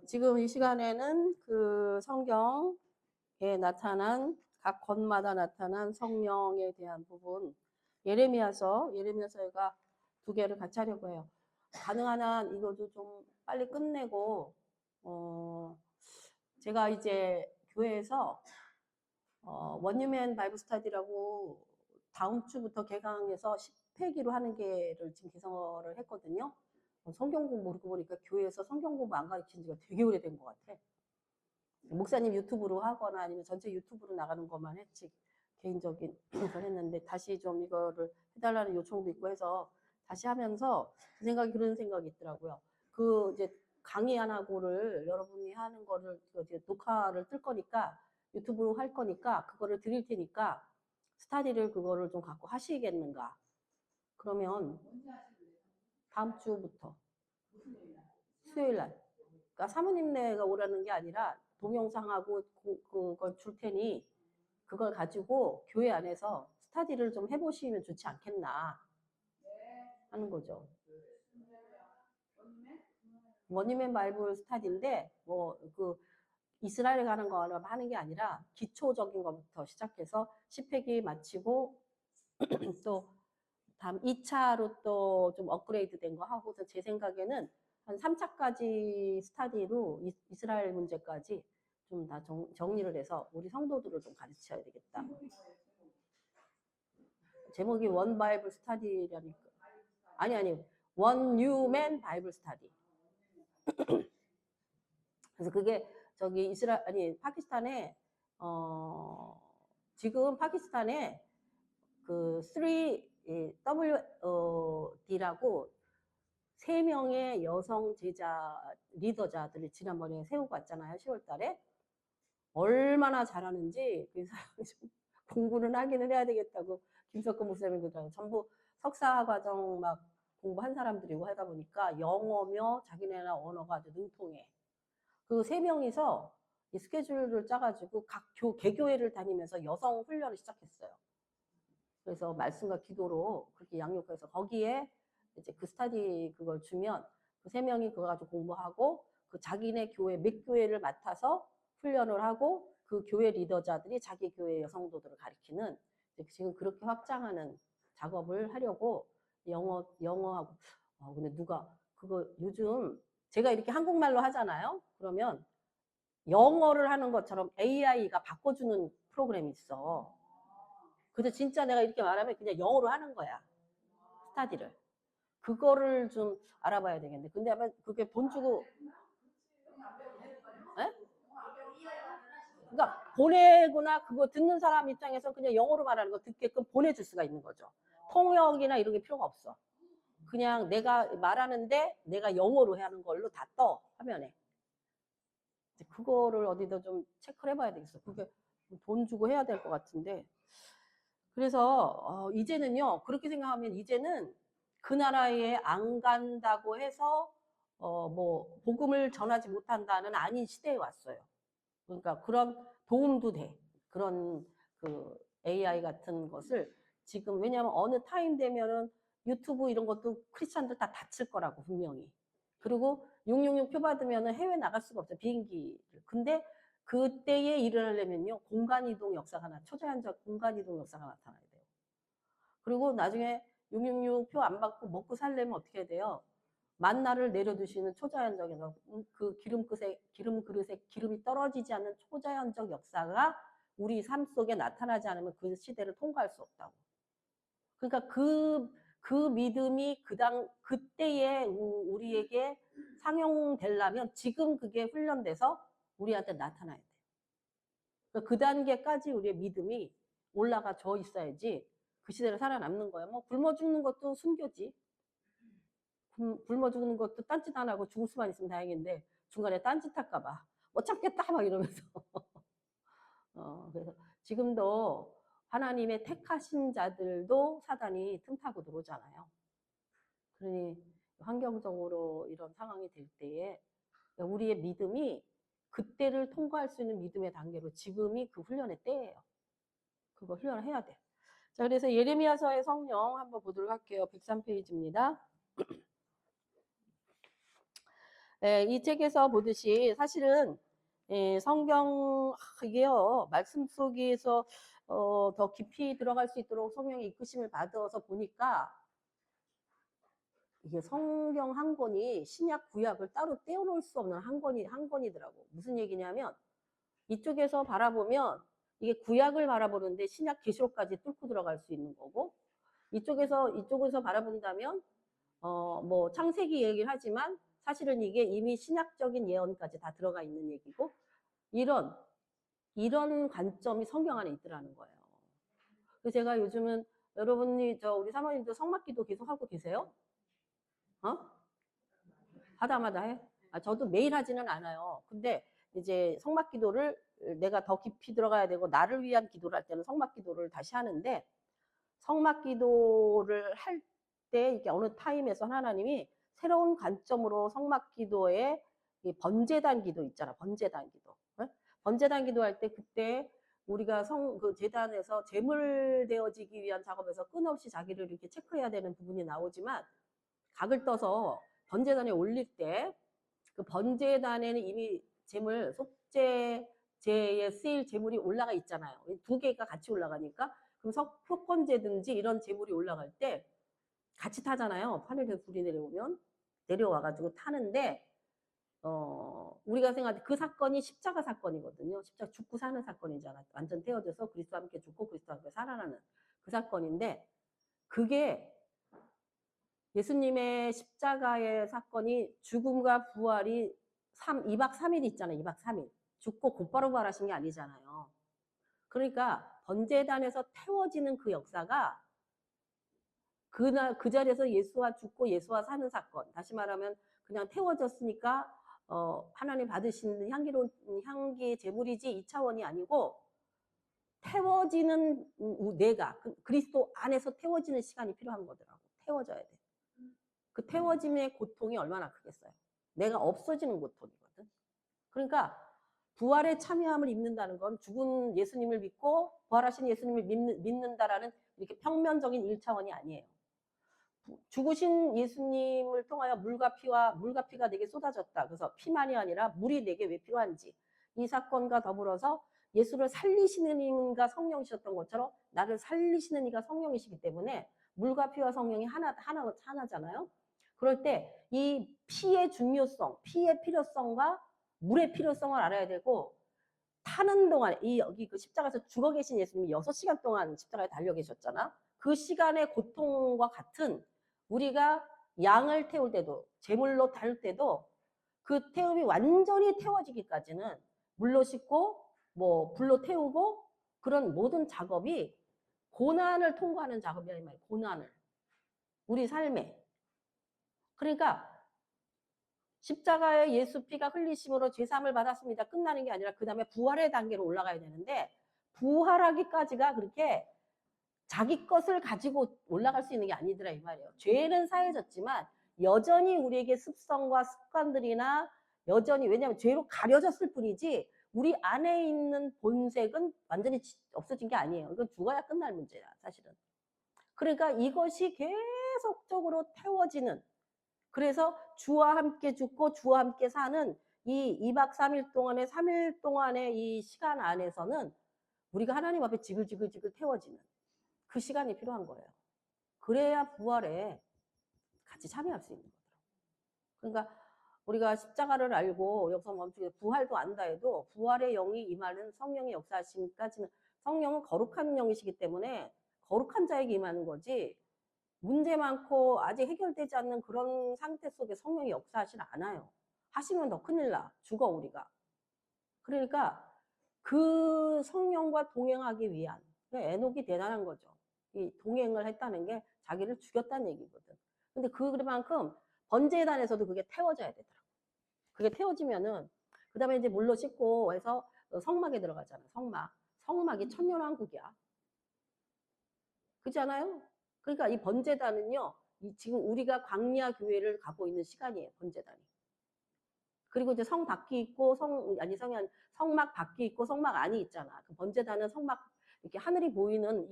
지금 이 시간에는 그 성경에 나타난 각 권마다 나타난 성령에 대한 부분, 예레미야서가 2개를 같이 하려고 해요. 가능한 한 이것도 좀 빨리 끝내고, 제가 이제 교회에서 원유맨 바이블 스터디라고 다음 주부터 개강해서 10회기로 하는 게를 지금 개설을 했거든요. 성경 공부 모르고 보니까 교회에서 성경 공부 안 가르친 지가 되게 오래된 것 같아. 목사님 유튜브로 하거나 아니면 전체 유튜브로 나가는 것만 했지 개인적인 걸 했는데 다시 좀 이거를 해달라는 요청도 있고 해서 다시 하면서 그런 생각이 있더라고요. 그 이제 강의 안 하고를 여러분이 하는 거를 이제 녹화를 뜰 거니까 유튜브로 할 거니까 그거를 드릴 테니까 스타디를 그거를 좀 갖고 하시겠는가? 그러면 다음 주부터 수요일 날. 그러니까 사모님네가 오라는 게 아니라 동영상하고 그걸 줄 테니 그걸 가지고 교회 안에서 스타디를 좀 해보시면 좋지 않겠나 하는 거죠. 원유맨 바이블 스타디인데 뭐 그 이스라엘 가는 거 하는 게 아니라 기초적인 것부터 시작해서 10회기 마치고 또 다음 2차로 또 좀 업그레이드 된 거 하고서 제 생각에는 한 3차까지 스타디로 이스라엘 문제까지 좀 다 정리를 해서 우리 성도들을 좀 가르쳐야 되겠다. 제목이 원 바이블 스타디라니까. 아니. 원 뉴맨 바이블 스타디. 그래서 그게 저기 파키스탄에 지금 파키스탄에 그 3WD라고 3명의 여성 제자 리더자들을 지난번에 세우고 왔잖아요. 10월 달에. 얼마나 잘하는지 그 사람이 좀 공부는 하기는 해야 되겠다고 김석근 목사님이 그러더라고요. 전부 석사 과정 막 공부한 사람들이고 하다 보니까 영어며 자기네나 언어가 아주 능통해. 그 3명이서 이 스케줄을 짜가지고 각 개교회를 다니면서 여성 훈련을 시작했어요. 그래서 말씀과 기도로 그렇게 양육해서 거기에 이제 그 스타디 그걸 주면 그 3명이 그거 가지고 공부하고 그 자기네 교회 몇 교회를 맡아서 훈련을 하고 그 교회 리더자들이 자기 교회 여성도들을 가리키는 지금 그렇게 확장하는 작업을 하려고 영어하고 근데 누가 그거 요즘 제가 이렇게 한국말로 하잖아요. 그러면 영어를 하는 것처럼 AI가 바꿔주는 프로그램이 있어. 근데 진짜 내가 이렇게 말하면 그냥 영어로 하는 거야. 스타디를. 그거를 좀 알아봐야 되겠네. 근데 아마 그게 돈 주고, 에? 그러니까 보내거나 그거 듣는 사람 입장에서 그냥 영어로 말하는 거 듣게끔 보내줄 수가 있는 거죠. 통역이나 이런 게 필요가 없어. 그냥 내가 말하는데 내가 영어로 하는 걸로 다 떠, 화면에. 그거를 어디다 좀 체크를 해봐야 되겠어. 그게 돈 주고 해야 될 것 같은데. 그래서 이제는요. 그렇게 생각하면 이제는 그 나라에 안 간다고 해서 뭐 복음을 전하지 못한다는 아닌 시대에 왔어요. 그러니까 그런 도움도 돼. 그런 그 AI 같은 것을 지금 왜냐하면 어느 타임 되면은 유튜브 이런 것도 크리스찬들 다 닫힐 거라고 분명히. 그리고 666 표 받으면은 해외 나갈 수가 없어요. 비행기를. 근데 그때에 일을 하려면요. 공간이동 역사가 초자연적 공간이동 역사가 나타나야 돼요. 그리고 나중에 666 표 안 받고 먹고 살려면 어떻게 해야 돼요? 만나를 내려두시는 초자연적인 그 기름 그릇에 기름이 떨어지지 않는 초자연적 역사가 우리 삶 속에 나타나지 않으면 그 시대를 통과할 수 없다고. 그러니까 그 믿음이 그때에 우리에게 상용되려면 지금 그게 훈련돼서 우리한테 나타나야 돼요. 그러니까 그 단계까지 우리의 믿음이 올라가져 있어야지 그 시대를 살아남는 거예요. 뭐 굶어 죽는 것도 순교지. 굶어 죽는 것도 딴짓 안 하고 죽을 수만 있으면 다행인데 중간에 딴짓 할까봐 못 참겠다 막 이러면서 그래서 지금도 하나님의 택하신 자들도 사단이 틈타고 들어오잖아요. 그러니 환경적으로 이런 상황이 될 때에 우리의 믿음이 그때를 통과할 수 있는 믿음의 단계로 지금이 그 훈련의 때예요. 그거 훈련을 해야 돼. 자, 그래서 예레미야서의 성령 한번 보도록 할게요. 103페이지입니다. 이 책에서 보듯이 사실은 성경 이게요 말씀 속에서 더 깊이 들어갈 수 있도록 성령의 이끄심을 받아서 보니까 이게 성경 한 권이 신약 구약을 따로 떼어놓을 수 없는 한 권이더라고. 무슨 얘기냐면 이쪽에서 바라보면 이게 구약을 바라보는데 신약 계시록까지 뚫고 들어갈 수 있는 거고, 이쪽에서 바라본다면 뭐 창세기 얘기를 하지만 사실은 이게 이미 신약적인 예언까지 다 들어가 있는 얘기고, 이런 관점이 성경 안에 있더라는 거예요. 그래서 제가 요즘은 여러분이 우리 사모님도 성막기도 계속 하고 계세요? 하다마다 해? 저도 매일 하지는 않아요. 근데 이제 성막기도를 내가 더 깊이 들어가야 되고 나를 위한 기도를 할 때는 성막기도를 다시 하는데, 성막기도를 할 때 이게 어느 타임에서 하나님이 새로운 관점으로 성막기도에 번제단 기도 있잖아. 번제단 기도. 번제단 기도할 때 그때 우리가 그 제단에서 제물 되어지기 위한 작업에서 끊임없이 자기를 이렇게 체크해야 되는 부분이 나오지만, 각을 떠서 번제단에 올릴 때 그 번제단에는 이미 제물 속죄제에 쓰일 제물이 올라가 있잖아요. 두 개가 같이 올라가니까, 그럼 속건제든지 이런 제물이 올라갈 때 같이 타잖아요. 하늘에서 불이 내려와가지고 타는데, 우리가 생각할 때 그 사건이 십자가 사건이거든요. 십자가 죽고 사는 사건이잖아. 완전 태워져서 그리스도와 함께 죽고 그리스도와 함께 살아나는 그 사건인데, 그게 예수님의 십자가의 사건이 죽음과 부활이 2박 3일 있잖아요. 2박 3일. 죽고 곧바로 부활하신 게 아니잖아요. 그러니까 번제단에서 태워지는 그 역사가 그 자리에서 예수와 죽고 예수와 사는 사건. 다시 말하면 그냥 태워졌으니까 하나님 받으시는 향기로운 향기 제물이지 2차원이 아니고, 태워지는 내가 그리스도 안에서 태워지는 시간이 필요한 거더라고. 태워져야 돼. 그 태워짐의 고통이 얼마나 크겠어요. 내가 없어지는 고통이거든. 그러니까 부활에 참여함을 입는다는 건 죽은 예수님을 믿고 부활하신 예수님을 믿는다라는 이렇게 평면적인 1차원이 아니에요. 죽으신 예수님을 통하여 물과 피가 내게 쏟아졌다. 그래서 피만이 아니라 물이 내게 왜 필요한지, 이 사건과 더불어서 예수를 살리시는 이가 성령이셨던 것처럼 나를 살리시는 이가 성령이시기 때문에 물과 피와 성령이 하나잖아요. 그럴 때 이 피의 중요성, 피의 필요성과 물의 필요성을 알아야 되고, 타는 동안 여기 그 십자가에서 죽어 계신 예수님이 6시간 동안 십자가에 달려 계셨잖아. 그 시간의 고통과 같은, 우리가 양을 태울 때도 제물로 다룰 때도 그 태움이 완전히 태워지기까지는 물로 씻고 뭐 불로 태우고 그런 모든 작업이 고난을 통과하는 작업이야 이 말이야. 고난을 우리 삶에. 그러니까 십자가의 예수 피가 흘리심으로 죄사함을 받았습니다. 끝나는 게 아니라 그 다음에 부활의 단계로 올라가야 되는데, 부활하기까지가 그렇게 자기 것을 가지고 올라갈 수 있는 게 아니더라 이 말이에요. 죄는 사해졌지만 여전히 우리에게 습성과 습관들이나 여전히, 왜냐하면 죄로 가려졌을 뿐이지 우리 안에 있는 본색은 완전히 없어진 게 아니에요. 이건 죽어야 끝날 문제야 사실은. 그러니까 이것이 계속적으로 태워지는, 그래서 주와 함께 죽고 주와 함께 사는 이 2박 3일 동안의 3일 동안의 이 시간 안에서는 우리가 하나님 앞에 지글지글 태워지는 그 시간이 필요한 거예요. 그래야 부활에 같이 참여할 수 있는 거더라고요. 그러니까 우리가 십자가를 알고 여기서 멈추게 부활도 안다 해도 부활의 영이 임하는 성령의 역사하심까지는, 성령은 거룩한 영이시기 때문에 거룩한 자에게 임하는 거지, 문제 많고 아직 해결되지 않는 그런 상태 속에 성령이 역사하지 않아요. 하시면 더 큰일 나. 죽어 우리가. 그러니까 그 성령과 동행하기 위한, 에녹이 대단한 거죠. 이 동행을 했다는 게 자기를 죽였다는 얘기거든. 근데 그만큼 번제단에서도 그게 태워져야 되더라고. 그게 태워지면은 그 다음에 이제 물로 씻고 해서 성막에 들어가잖아. 성막이 천년왕국이야. 그렇지 않아요? 그러니까 이 번제단은요, 지금 우리가 광야 교회를 가고 있는 시간이에요. 번제단이. 그리고 이제 성 밖이 있고 성막 밖이 있고 성막 안이 있잖아. 그 번제단은 성막, 이렇게 하늘이 보이는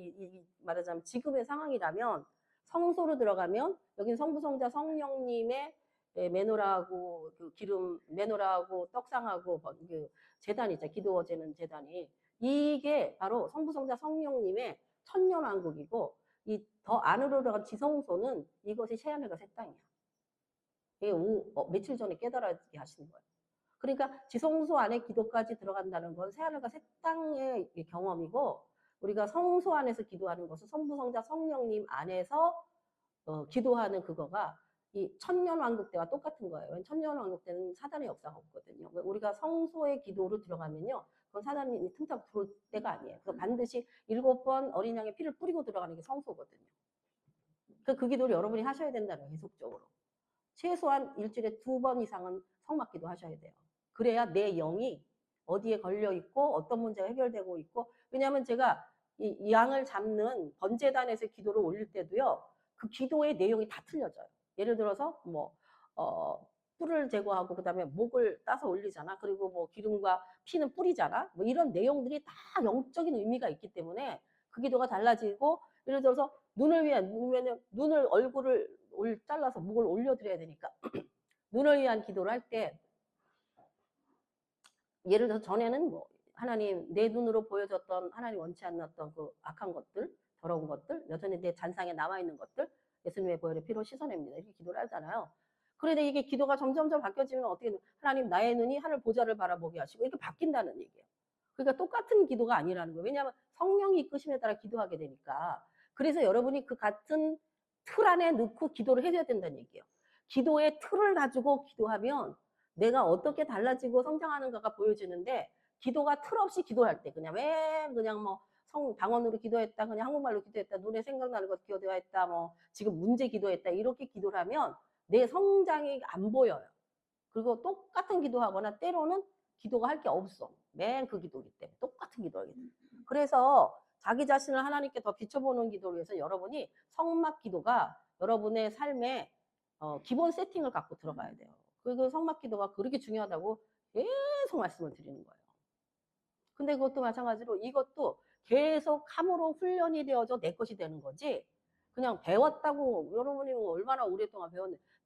말하자면 지금의 상황이라면, 성소로 들어가면 여기는 성부 성자 성령님의 메노라하고 그 기름 메노라하고 떡상하고 그 제단이 있죠. 기도 어제는 제단이 이게 바로 성부성자 성령님의 천년왕국이고 이 더 안으로 들어간 지성소는 이것이 새하늘과 새 땅이야. 이게 며칠 전에 깨달아지게 하시는 거예요. 그러니까 지성소 안에 기도까지 들어간다는 건 새하늘과 새 땅의 경험이고 우리가 성소 안에서 기도하는 것은 성부성자 성령님 안에서 기도하는 그거가 이 천년왕국 때와 똑같은 거예요. 천년왕국 때는 사단의 역사가 없거든요. 우리가 성소의 기도로 들어가면요. 그건 사단이 틈타 들어올 때가 아니에요. 그래서 반드시 7번 어린 양의 피를 뿌리고 들어가는 게 성소거든요. 그 기도를 여러분이 하셔야 된다는 거예요. 계속적으로. 최소한 일주일에 2번 이상은 성막기도 하셔야 돼요. 그래야 내 영이 어디에 걸려 있고 어떤 문제가 해결되고 있고 왜냐하면 제가 이 양을 잡는 번제단에서 기도를 올릴 때도요. 그 기도의 내용이 다 틀려져요. 예를 들어서 뭐 뿔을 제거하고 그다음에 목을 따서 올리잖아. 그리고 뭐 기름과 피는 뿌리잖아. 뭐 이런 내용들이 다 영적인 의미가 있기 때문에 그 기도가 달라지고 예를 들어서 눈을 위한 눈을 얼굴을 잘라서 목을 올려드려야 되니까 눈을 위한 기도를 할 때 예를 들어서 전에는 뭐 하나님 내 눈으로 보여줬던 하나님 원치 않았던 그 악한 것들 더러운 것들 여전히 내 잔상에 남아있는 것들 예수님의 보혈의 피로 씻어냅니다. 이렇게 기도를 하잖아요. 그런데 이게 기도가 점점점 바뀌어지면 어떻게 하나님 나의 눈이 하늘 보좌를 바라보게 하시고 이렇게 바뀐다는 얘기예요. 그러니까 똑같은 기도가 아니라는 거예요. 왜냐하면 성령이 이끄심에 따라 기도하게 되니까. 그래서 여러분이 그 같은 틀 안에 넣고 기도를 해줘야 된다는 얘기예요. 기도의 틀을 가지고 기도하면 내가 어떻게 달라지고 성장하는가가 보여지는데 기도가 틀 없이 기도할 때 그냥 뭐 방언으로 기도했다 그냥 한국말로 기도했다 눈에 생각나는 것 기도했다 뭐 지금 문제 기도했다 이렇게 기도를 하면 내 성장이 안 보여요. 그리고 똑같은 기도하거나 때로는 기도가 할 게 없어. 맨 그 기도이기 때문에 똑같은 기도하기 때문에. 그래서 자기 자신을 하나님께 더 비춰보는 기도를 위해서 여러분이 성막 기도가 여러분의 삶에 기본 세팅을 갖고 들어가야 돼요. 그리고 성막 기도가 그렇게 중요하다고 계속 말씀을 드리는 거예요. 근데 그것도 마찬가지로 이것도 계속 함으로 훈련이 되어져 내 것이 되는 거지 그냥 배웠다고 여러분이 얼마나 오랫동안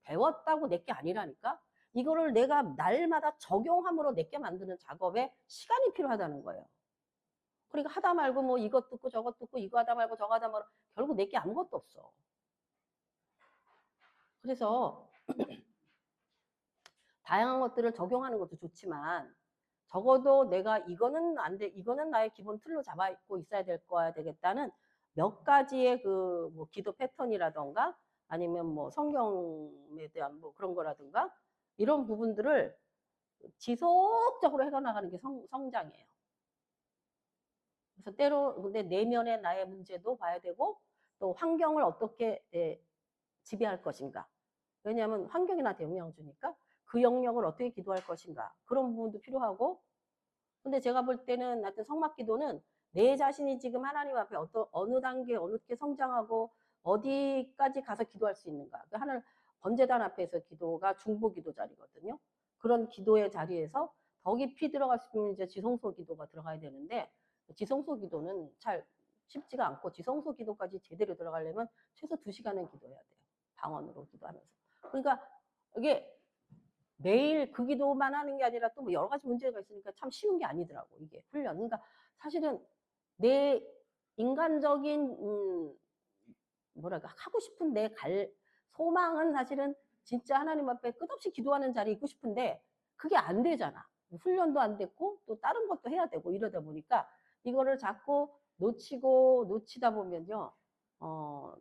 배웠다고 내 게 아니라니까 이거를 내가 날마다 적용함으로 내게 만드는 작업에 시간이 필요하다는 거예요. 그러니까 하다 말고 뭐 이것 듣고 저것 듣고 이거 하다 말고 저거 하다 말고 결국 내게 아무것도 없어. 그래서 다양한 것들을 적용하는 것도 좋지만 적어도 내가 이거는 안 돼, 이거는 나의 기본 틀로 잡아 있고 있어야 될 거야 되겠다는 몇 가지의 그 뭐 기도 패턴이라던가 아니면 뭐 성경에 대한 뭐 그런 거라든가 이런 부분들을 지속적으로 해나가는 게 성장이에요. 그래서 때로 근데 내면의 나의 문제도 봐야 되고 또 환경을 어떻게 지배할 것인가. 왜냐하면 환경이 나한테 영향을 주니까 그 영역을 어떻게 기도할 것인가. 그런 부분도 필요하고 근데 제가 볼 때는 하여튼 성막 기도는 내 자신이 지금 하나님 앞에 어느 단계 어떻게 성장하고 어디까지 가서 기도할 수 있는가. 하늘 번제단 앞에서 기도가 중보 기도 자리거든요. 그런 기도의 자리에서 더 깊이 들어갔으면 이제 지성소 기도가 들어가야 되는데 지성소 기도는 잘 쉽지가 않고 지성소 기도까지 제대로 들어가려면 최소 2시간은 기도해야 돼요. 방언으로 기도하면서. 그러니까 이게 매일 그 기도만 하는 게 아니라 또 뭐 여러 가지 문제가 있으니까 참 쉬운 게 아니더라고 이게 훈련. 그러니까 사실은 내 인간적인 뭐랄까 하고 싶은 내 소망은 사실은 진짜 하나님 앞에 끝없이 기도하는 자리에 있고 싶은데 그게 안 되잖아. 훈련도 안 됐고 또 다른 것도 해야 되고 이러다 보니까 이거를 자꾸 놓치다 보면요.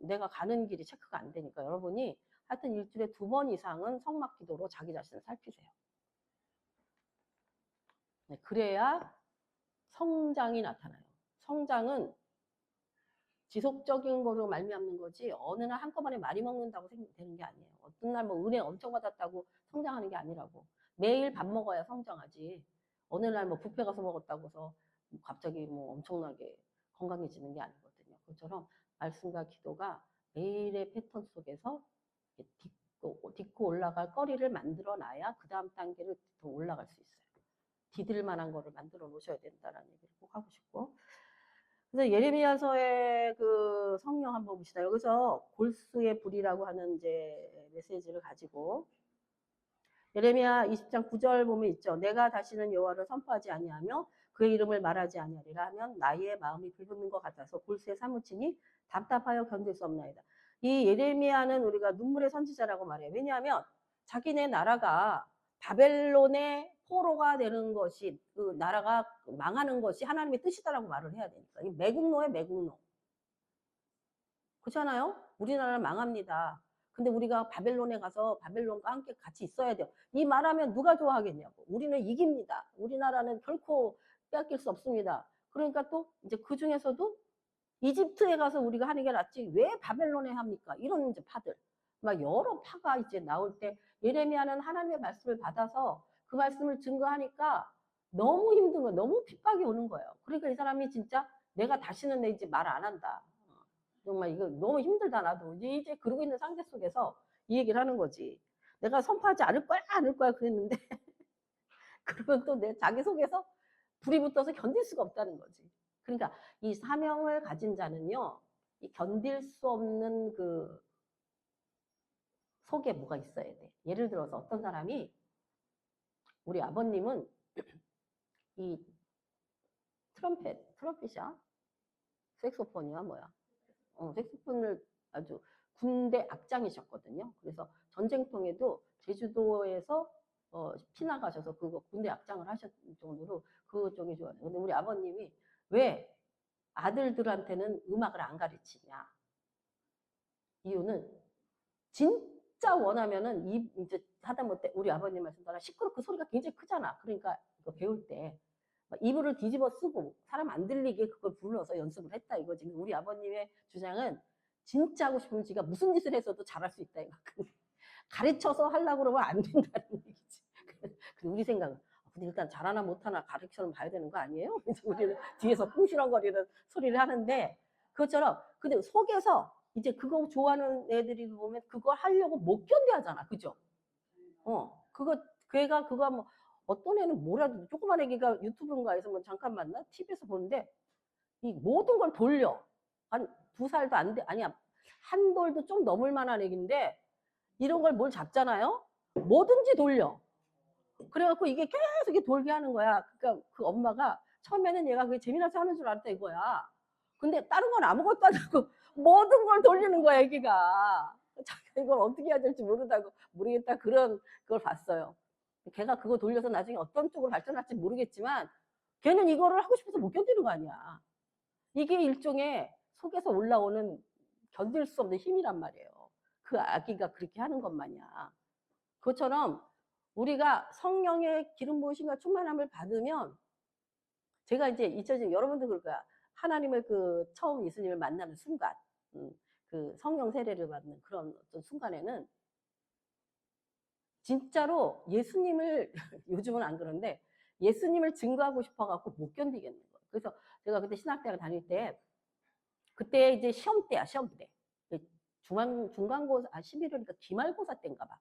내가 가는 길이 체크가 안 되니까 여러분이 하여튼 일주일에 2번 이상은 성막 기도로 자기 자신을 살피세요. 네, 그래야 성장이 나타나요. 성장은 지속적인 거로 말미암는 거지 어느 날 한꺼번에 많이 먹는다고 되는 게 아니에요. 어떤 날 뭐 은혜 엄청 받았다고 성장하는 게 아니라고. 매일 밥 먹어야 성장하지. 어느 날 뭐 뷔페 가서 먹었다고 해서 갑자기 뭐 엄청나게 건강해지는 게 아니거든요. 그처럼 말씀과 기도가 매일의 패턴 속에서 딛고 올라갈 거리를 만들어 놔야 그 다음 단계를 더 올라갈 수 있어요. 디딜 만한 거를 만들어 놓으셔야 된다는 얘기를 꼭 하고 싶고. 그래서 예레미야서의 그 성령 한번 봅시다. 여기서 골수의 불이라고 하는 이제 메시지를 가지고 예레미야 20장 9절 보면 있죠. 내가 다시는 여호와를 선포하지 아니하며 그의 이름을 말하지 아니하리라 하면 나의 마음이 불붙는 것 같아서 골수에 사무치니 답답하여 견딜 수 없나이다. 이 예레미야는 우리가 눈물의 선지자라고 말해요. 왜냐하면 자기네 나라가 바벨론의 포로가 되는 것이, 그 나라가 망하는 것이 하나님의 뜻이다라고 말을 해야 되니까. 이 매국노에 매국노. 그렇잖아요? 우리나라는 망합니다. 근데 우리가 바벨론에 가서 바벨론과 함께 같이 있어야 돼요. 이 말하면 누가 좋아하겠냐고. 우리는 이깁니다. 우리나라는 결코 빼앗길 수 없습니다. 그러니까 또 이제 그 중에서도 이집트에 가서 우리가 하는 게 낫지 왜 바벨론에 합니까? 이런 이제 파들. 막 여러 파가 이제 나올 때 예레미야는 하나님의 말씀을 받아서 그 말씀을 증거하니까 너무 힘든 거예요. 너무 핍박이 오는 거예요. 그러니까 이 사람이 진짜 내가 다시는 이제 말 안 한다. 정말 이거 너무 힘들다 나도 이제 그러고 있는 상태 속에서 이 얘기를 하는 거지. 내가 선포하지 않을 거야 그랬는데 그러면 또 내 자기 속에서 불이 붙어서 견딜 수가 없다는 거지. 그러니까 이 사명을 가진 자는요, 이 견딜 수 없는 그 속에 뭐가 있어야 돼. 예를 들어서 어떤 사람이 우리 아버님은 이 트럼펫이야? 색소폰이야 뭐야? 색소폰을 아주 군대 악장이셨거든요. 그래서 전쟁통에도 제주도에서 피나가셔서 그거 군대 악장을 하셨을 정도로 그 쪽이 좋아요. 근데 우리 아버님이 왜 아들들한테는 음악을 안 가르치냐? 이유는 진짜 원하면은 이제 하다못해 우리 아버님 말씀 따라 시끄럽고 그 소리가 굉장히 크잖아. 그러니까 이거 배울 때 이불을 뒤집어 쓰고 사람 안 들리게 그걸 불러서 연습을 했다 이거지. 우리 아버님의 주장은 진짜 하고 싶으면 지가 무슨 짓을 해서도 잘할 수 있다 이만큼. 가르쳐서 하려고 그러면 안 된다는 얘기지. 근데 우리 생각은 근데 일단 잘하나 못하나 가르쳐는 봐야 되는 거 아니에요? 그래서 우리는 뒤에서 꿍시렁거리는 소리를 하는데 그것처럼 근데 속에서 이제 그거 좋아하는 애들이 보면 그거 하려고 못 견뎌 하잖아. 그죠? 그거 걔가 그거 뭐 어떤 애는 뭐라도 조그만 애기가 유튜브인가에서 뭐 잠깐 만나 TV에서 보는데 이 모든 걸 돌려. 한 2살도 안 돼. 아니야. 한 돌도 좀 넘을 만한 애기인데 이런 걸 뭘 잡잖아요. 뭐든지 돌려. 그래갖고 이게 계속 이렇게 돌게 하는 거야. 그러니까 그 엄마가 처음에는 얘가 그게 재미나서 하는 줄 알았다 이거야. 근데 다른 건 아무것도 안 하고 모든 걸 돌리는 거야, 애기가. 자기가 이걸 어떻게 해야 될지 모르겠다. 그런 걸 봤어요. 걔가 그거 돌려서 나중에 어떤 쪽으로 발전할지 모르겠지만 걔는 이거를 하고 싶어서 못 견디는 거 아니야. 이게 일종의 속에서 올라오는 견딜 수 없는 힘이란 말이에요. 그 아기가 그렇게 하는 것 마냥. 그것처럼 우리가 성령의 기름 부으심과 충만함을 받으면 제가 이제 잊혀진 여러분도 그럴 거야. 하나님을 그 처음 예수님을 만나는 순간, 그 성령 세례를 받는 그런 어떤 순간에는 진짜로 예수님을 요즘은 안 그런데 예수님을 증거하고 싶어갖고 못 견디겠는 거예요. 그래서 제가 그때 신학대학 다닐 때 그때 이제 시험 때야 시험 때 중간고사 11월이니까 기말고사 때인가 봐.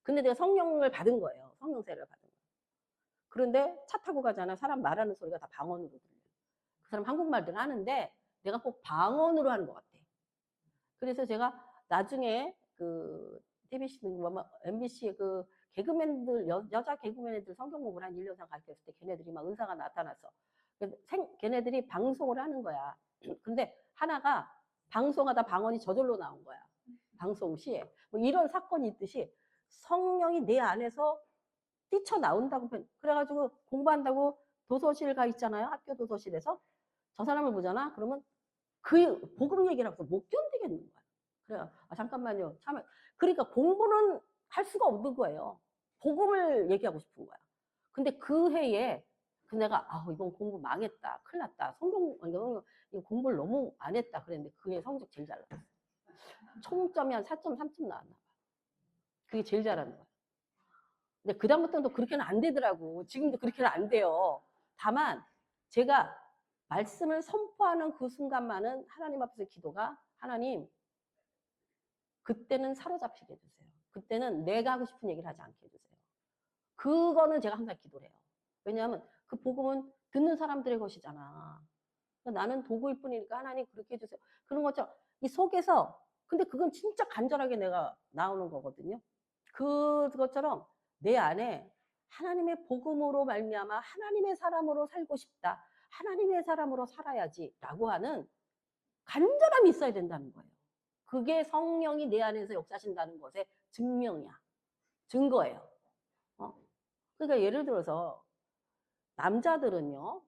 근데 내가 성령을 받은 거예요. 성령 세례를 받은 거예요. 그런데 차 타고 가잖아. 사람 말하는 소리가 다 방언으로 들려. 그 사람 한국말들 하는데 내가 꼭 방언으로 하는 것 같아. 그래서 제가 나중에 그 TBC, MBC 그 개그맨들 여자 개그맨들 성경 공부를 한 1년 상 가르쳤을 때 걔네들이 막 은사가 나타났어. 걔네들이 방송을 하는 거야. 근데 하나가 방송하다 방언이 저절로 나온 거야. 방송 시에 뭐 이런 사건이 있듯이 성령이 내 안에서 뛰쳐나온다고. 그래가지고 공부한다고 도서실 가 있잖아요. 학교 도서실에서 저 사람을 보잖아. 그러면 그 복음 얘기를 하면서 못 견디겠는 거야. 그래, 잠깐만요. 참, 그러니까 공부는 할 수가 없는 거예요. 복음을 얘기하고 싶은 거야. 근데 그 해에 그 내가 이번 공부 망했다. 큰일 났다. 성경 이거 공부를 너무 안 했다. 그랬는데 그 해 성적 제일 잘 나왔어. 총점이 한 4.3점 나왔나 봐. 그게 제일 잘하는 거야. 근데 그다음부터는 또 그렇게는 안 되더라고. 지금도 그렇게는 안 돼요. 다만 제가 말씀을 선포하는 그 순간만은 하나님 앞에서 기도가 하나님 그때는 사로잡히게 해주세요. 그때는 내가 하고 싶은 얘기를 하지 않게 해주세요. 그거는 제가 항상 기도를 해요. 왜냐하면 그 복음은 듣는 사람들의 것이잖아. 그러니까 나는 도구일 뿐이니까 하나님 그렇게 해주세요. 그런 것처럼 이 속에서 근데 그건 진짜 간절하게 내가 나오는 거거든요. 그것처럼 내 안에 하나님의 복음으로 말미암아 하나님의 사람으로 살고 싶다. 하나님의 사람으로 살아야지라고 하는 간절함이 있어야 된다는 거예요. 그게 성령이 내 안에서 역사하신다는 것의 증명이야. 증거예요. 그러니까 예를 들어서 남자들은요.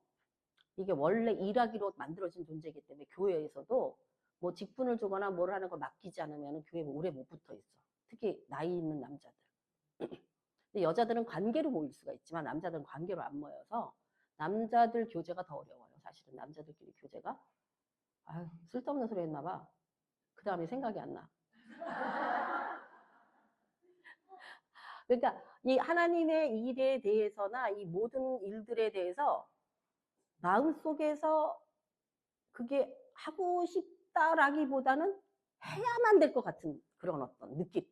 이게 원래 일하기로 만들어진 존재이기 때문에 교회에서도 뭐 직분을 주거나 뭘 하는 걸 맡기지 않으면 교회에 오래 못 붙어 있어. 특히 나이 있는 남자들. 근데 여자들은 관계로 모일 수가 있지만 남자들은 관계로 안 모여서 남자들 교제가 더 어려워요. 사실은 남자들끼리 교제가. 아유, 쓸데없는 소리 했나 봐. 그 다음에 생각이 안 나. 그러니까 이 하나님의 일에 대해서나 이 모든 일들에 대해서 마음속에서 그게 하고 싶다라기보다는 해야만 될 것 같은 그런 어떤 느낌.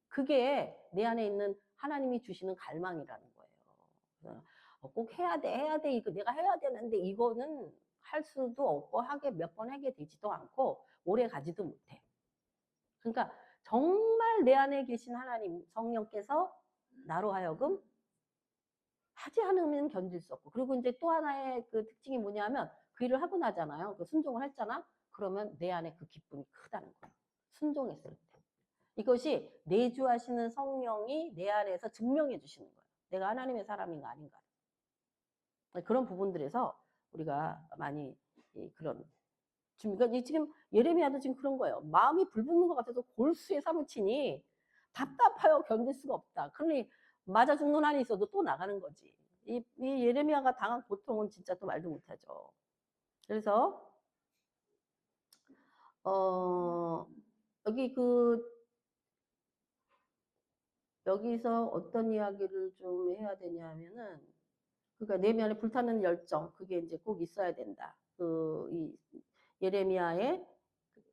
그게 내 안에 있는 하나님이 주시는 갈망이라는 거예요. 꼭 해야 돼, 이거 내가 해야 되는데 이거는 할 수도 없고 몇 번 하게 되지도 않고 오래 가지도 못해. 그러니까 정말 내 안에 계신 하나님 성령께서 나로 하여금 하지 않으면 견딜 수 없고, 그리고 이제 또 하나의 그 특징이 뭐냐면 그 일을 하고 나잖아요. 그 순종을 했잖아. 그러면 내 안에 그 기쁨이 크다는 거예요. 순종했을 때. 이것이 내주하시는 성령이 내 안에서 증명해 주시는 거예요. 내가 하나님의 사람인가 아닌가. 그런 부분들에서 우리가 많이 그런 그러니까 지금 예레미야도 지금 그런 거예요. 마음이 불붙는 것 같아서 골수에 사무치니 답답하여 견딜 수가 없다. 그러니 맞아 죽는 한이 있어도 또 나가는 거지. 이 예레미야가 당한 고통은 진짜 또 말도 못하죠. 그래서 여기 여기서 어떤 이야기를 좀 해야 되냐면은, 그러니까 내면에 불타는 열정, 그게 이제 꼭 있어야 된다. 이 예레미야의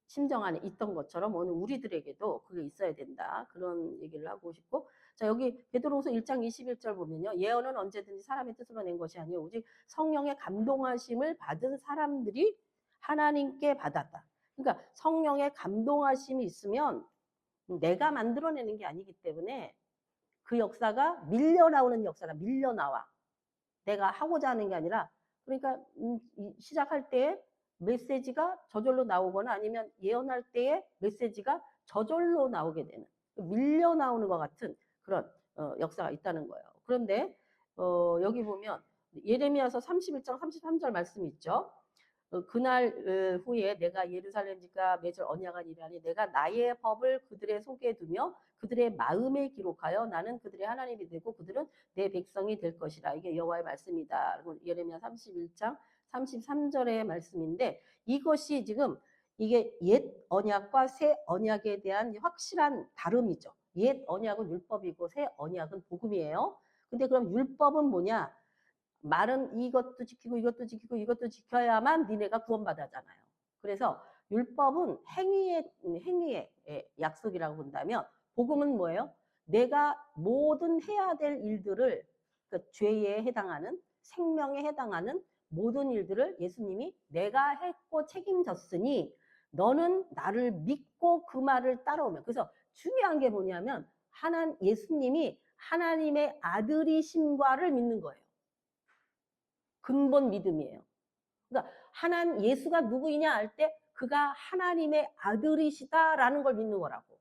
심정 안에 있던 것처럼 오늘 우리들에게도 그게 있어야 된다. 그런 얘기를 하고 싶고, 자, 여기 베드로후서 1장 21절 보면요. 예언은 언제든지 사람의 뜻으로 낸 것이 아니요 오직 성령의 감동하심을 받은 사람들이 하나님께 받았다. 그러니까 성령의 감동하심이 있으면 내가 만들어내는 게 아니기 때문에 그 역사가 밀려 나오는 역사라. 밀려 나와. 내가 하고자 하는 게 아니라, 그러니까 시작할 때 메시지가 저절로 나오거나 아니면 예언할 때의 메시지가 저절로 나오게 되는, 밀려 나오는 것 같은 그런 역사가 있다는 거예요. 그런데 여기 보면 예레미야서 31장 33절 말씀이 있죠. 그날 후에 내가 예루살렘 집과 맺을 언약을 이르하니 내가 나의 법을 그들의 속에 두며 그들의 마음에 기록하여 나는 그들의 하나님이 되고 그들은 내 백성이 될 것이라. 이게 여호와의 말씀이다. 예레미야 31장 33절의 말씀인데, 이것이 지금 이게 옛 언약과 새 언약에 대한 확실한 다름이죠. 옛 언약은 율법이고 새 언약은 복음이에요. 근데 그럼 율법은 뭐냐? 말은 이것도 지키고 이것도 지키고 이것도 지켜야만 니네가 구원받아잖아요. 그래서 율법은 행위의 약속이라고 본다면, 복음은 뭐예요? 내가 모든 해야 될 일들을, 그 죄에 해당하는, 생명에 해당하는 모든 일들을 예수님이 내가 했고 책임졌으니 너는 나를 믿고 그 말을 따라오면. 그래서 중요한 게 뭐냐면 예수님이 하나님의 아들이심과를 믿는 거예요. 근본 믿음이에요. 그러니까 예수가 누구이냐 할 때 그가 하나님의 아들이시다라는 걸 믿는 거라고.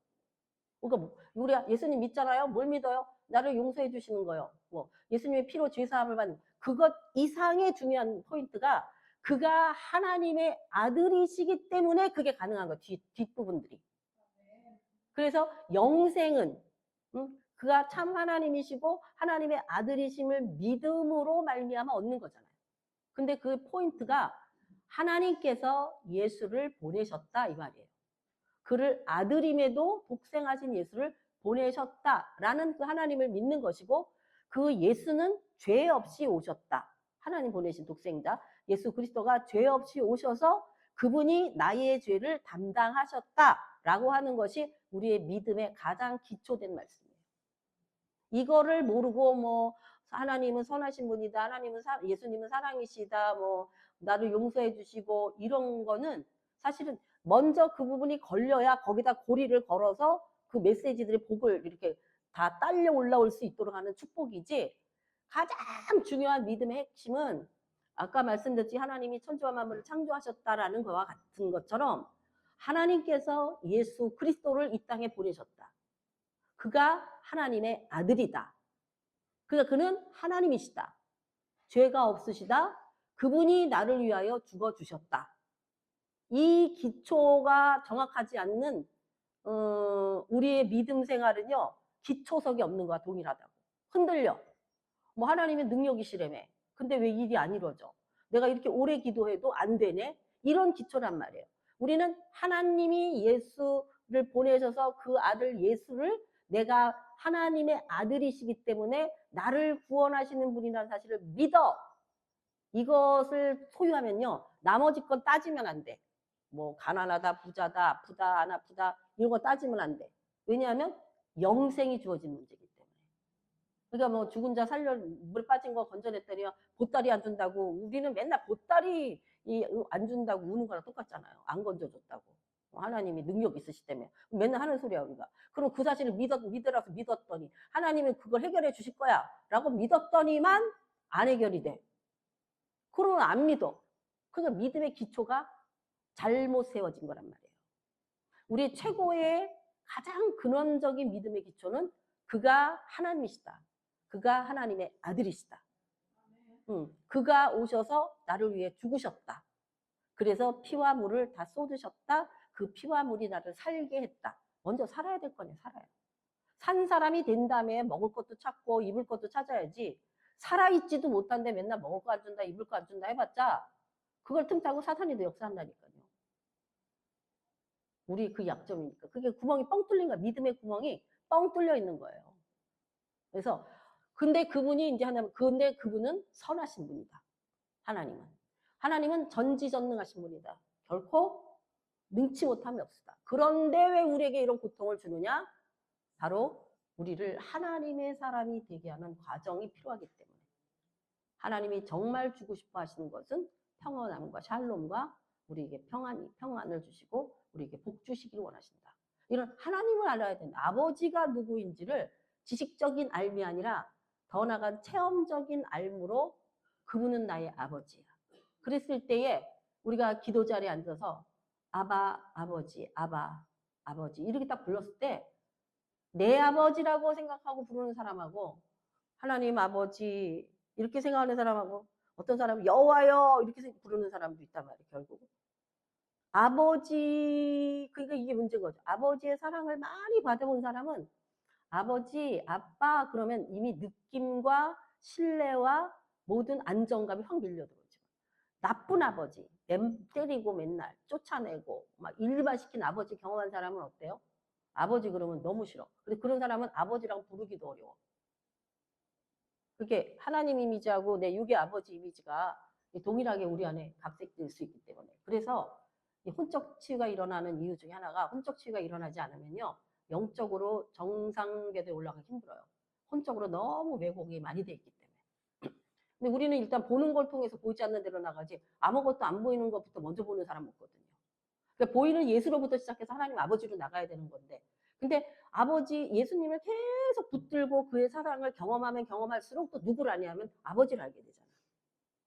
그러니까 우리가 예수님 믿잖아요. 뭘 믿어요? 나를 용서해 주시는 거요. 뭐 예수님의 피로 죄사함을 받는 그것 이상의 중요한 포인트가 그가 하나님의 아들이시기 때문에 그게 가능한 거예요. 뒷부분들이. 그래서 영생은 그가 참 하나님이시고 하나님의 아들이심을 믿음으로 말미암아 얻는 거잖아요. 근데 그 포인트가 하나님께서 예수를 보내셨다 이 말이에요. 그를 아들임에도 독생하신 예수를 보내셨다라는 그 하나님을 믿는 것이고, 그 예수는 죄 없이 오셨다. 하나님 보내신 독생자 예수 그리스도가 죄 없이 오셔서 그분이 나의 죄를 담당하셨다라고 하는 것이 우리의 믿음의 가장 기초된 말씀이에요. 이거를 모르고 뭐 하나님은 선하신 분이다, 예수님은 사랑이시다, 뭐 나를 용서해 주시고 이런 거는 사실은 먼저 그 부분이 걸려야 거기다 고리를 걸어서 그 메시지들의 복을 이렇게 다 딸려 올라올 수 있도록 하는 축복이지, 가장 중요한 믿음의 핵심은 아까 말씀드렸지, 하나님이 천지와 만물을 창조하셨다라는 것과 같은 것처럼 하나님께서 예수 그리스도를 이 땅에 보내셨다. 그가 하나님의 아들이다. 그러니까 그는 하나님이시다. 죄가 없으시다. 그분이 나를 위하여 죽어주셨다. 이 기초가 정확하지 않는 우리의 믿음 생활은요, 기초석이 없는 거와 동일하다고. 흔들려. 뭐 하나님의 능력이시라며. 근데 왜 일이 안 이루어져? 내가 이렇게 오래 기도해도 안 되네? 이런 기초란 말이에요. 우리는 하나님이 예수를 보내셔서 그 아들 예수를 내가 하나님의 아들이시기 때문에 나를 구원하시는 분이라는 사실을 믿어. 이것을 소유하면요, 나머지 건 따지면 안 돼. 뭐 가난하다, 부자다, 아프다, 안 아프다 이런 거 따지면 안 돼. 왜냐하면 영생이 주어진 문제이기 때문에. 그러니까 뭐 죽은 자 살려 물 빠진 거 건져냈더니 보따리 안 준다고, 우리는 맨날 보따리 안 준다고 우는 거랑 똑같잖아요. 안 건져줬다고. 하나님이 능력 있으시다며 맨날 하는 소리야 우리가. 그럼 그 사실을 믿으라고 믿었더니 하나님은 그걸 해결해 주실 거야 라고 믿었더니만 안 해결이 돼. 그러면 안 믿어. 그러니까 믿음의 기초가 잘못 세워진 거란 말이에요. 우리 최고의 가장 근원적인 믿음의 기초는 그가 하나님이시다. 그가 하나님의 아들이시다. 그가 오셔서 나를 위해 죽으셨다. 그래서 피와 물을 다 쏟으셨다. 그 피와 물이 나를 살게 했다. 먼저 살아야 될 거냐, 살아야. 산 사람이 된 다음에 먹을 것도 찾고 입을 것도 찾아야지, 살아있지도 못한데 맨날 먹을 거 안 준다, 입을 거 안 준다 해봤자 그걸 틈타고 사탄이 더 역사한다니까요. 우리 그 약점이니까. 그게 구멍이 뻥 뚫린 거야. 믿음의 구멍이 뻥 뚫려 있는 거예요. 그래서 근데 그분이 이제 하나님, 근데 그분은 선하신 분이다. 하나님은 전지전능하신 분이다. 결코 능치 못함이 없다. 그런데 왜 우리에게 이런 고통을 주느냐? 바로 우리를 하나님의 사람이 되게 하는 과정이 필요하기 때문에. 하나님이 정말 주고 싶어 하시는 것은 평안함과 샬롬과 우리에게 평안을 주시고 우리에게 복 주시기를 원하신다. 이런 하나님을 알아야 된다. 아버지가 누구인지를 지식적인 알미 아니라 더 나아간 체험적인 알므로 그분은 나의 아버지야. 그랬을 때에 우리가 기도 자리에 앉아서 아바 아버지, 아바 아버지 이렇게 딱 불렀을 때 내 아버지라고 생각하고 부르는 사람하고 하나님 아버지 이렇게 생각하는 사람하고 어떤 사람은 여호와여 이렇게 부르는 사람도 있단 말이에요. 결국 아버지, 그러니까 이게 문제인 거죠. 아버지의 사랑을 많이 받아본 사람은 아버지, 아빠 그러면 이미 느낌과 신뢰와 모든 안정감이 확 밀려들어오죠. 나쁜 아버지, 때리고 맨날 쫓아내고 막 일만 시킨 아버지 경험한 사람은 어때요? 아버지 그러면 너무 싫어. 근데 그런 사람은 아버지랑 부르기도 어려워. 그게 하나님 이미지하고 내 육의 아버지 이미지가 동일하게 우리 안에 각색될 수 있기 때문에. 그래서 혼적 치유가 일어나는 이유 중에 하나가, 혼적 치유가 일어나지 않으면요, 영적으로 정상궤도에 올라가기 힘들어요. 혼적으로 너무 왜곡이 많이 돼 있기 때문에. 근데 우리는 일단 보는 걸 통해서 보이지 않는 대로 나가지 아무것도 안 보이는 것부터 먼저 보는 사람 없거든요. 그러니까 보이는 예수로부터 시작해서 하나님 아버지로 나가야 되는 건데, 근데 아버지 예수님을 계속 붙들고 그의 사랑을 경험하면 경험할수록 또 누구를 아냐면 아버지를 알게 되잖아.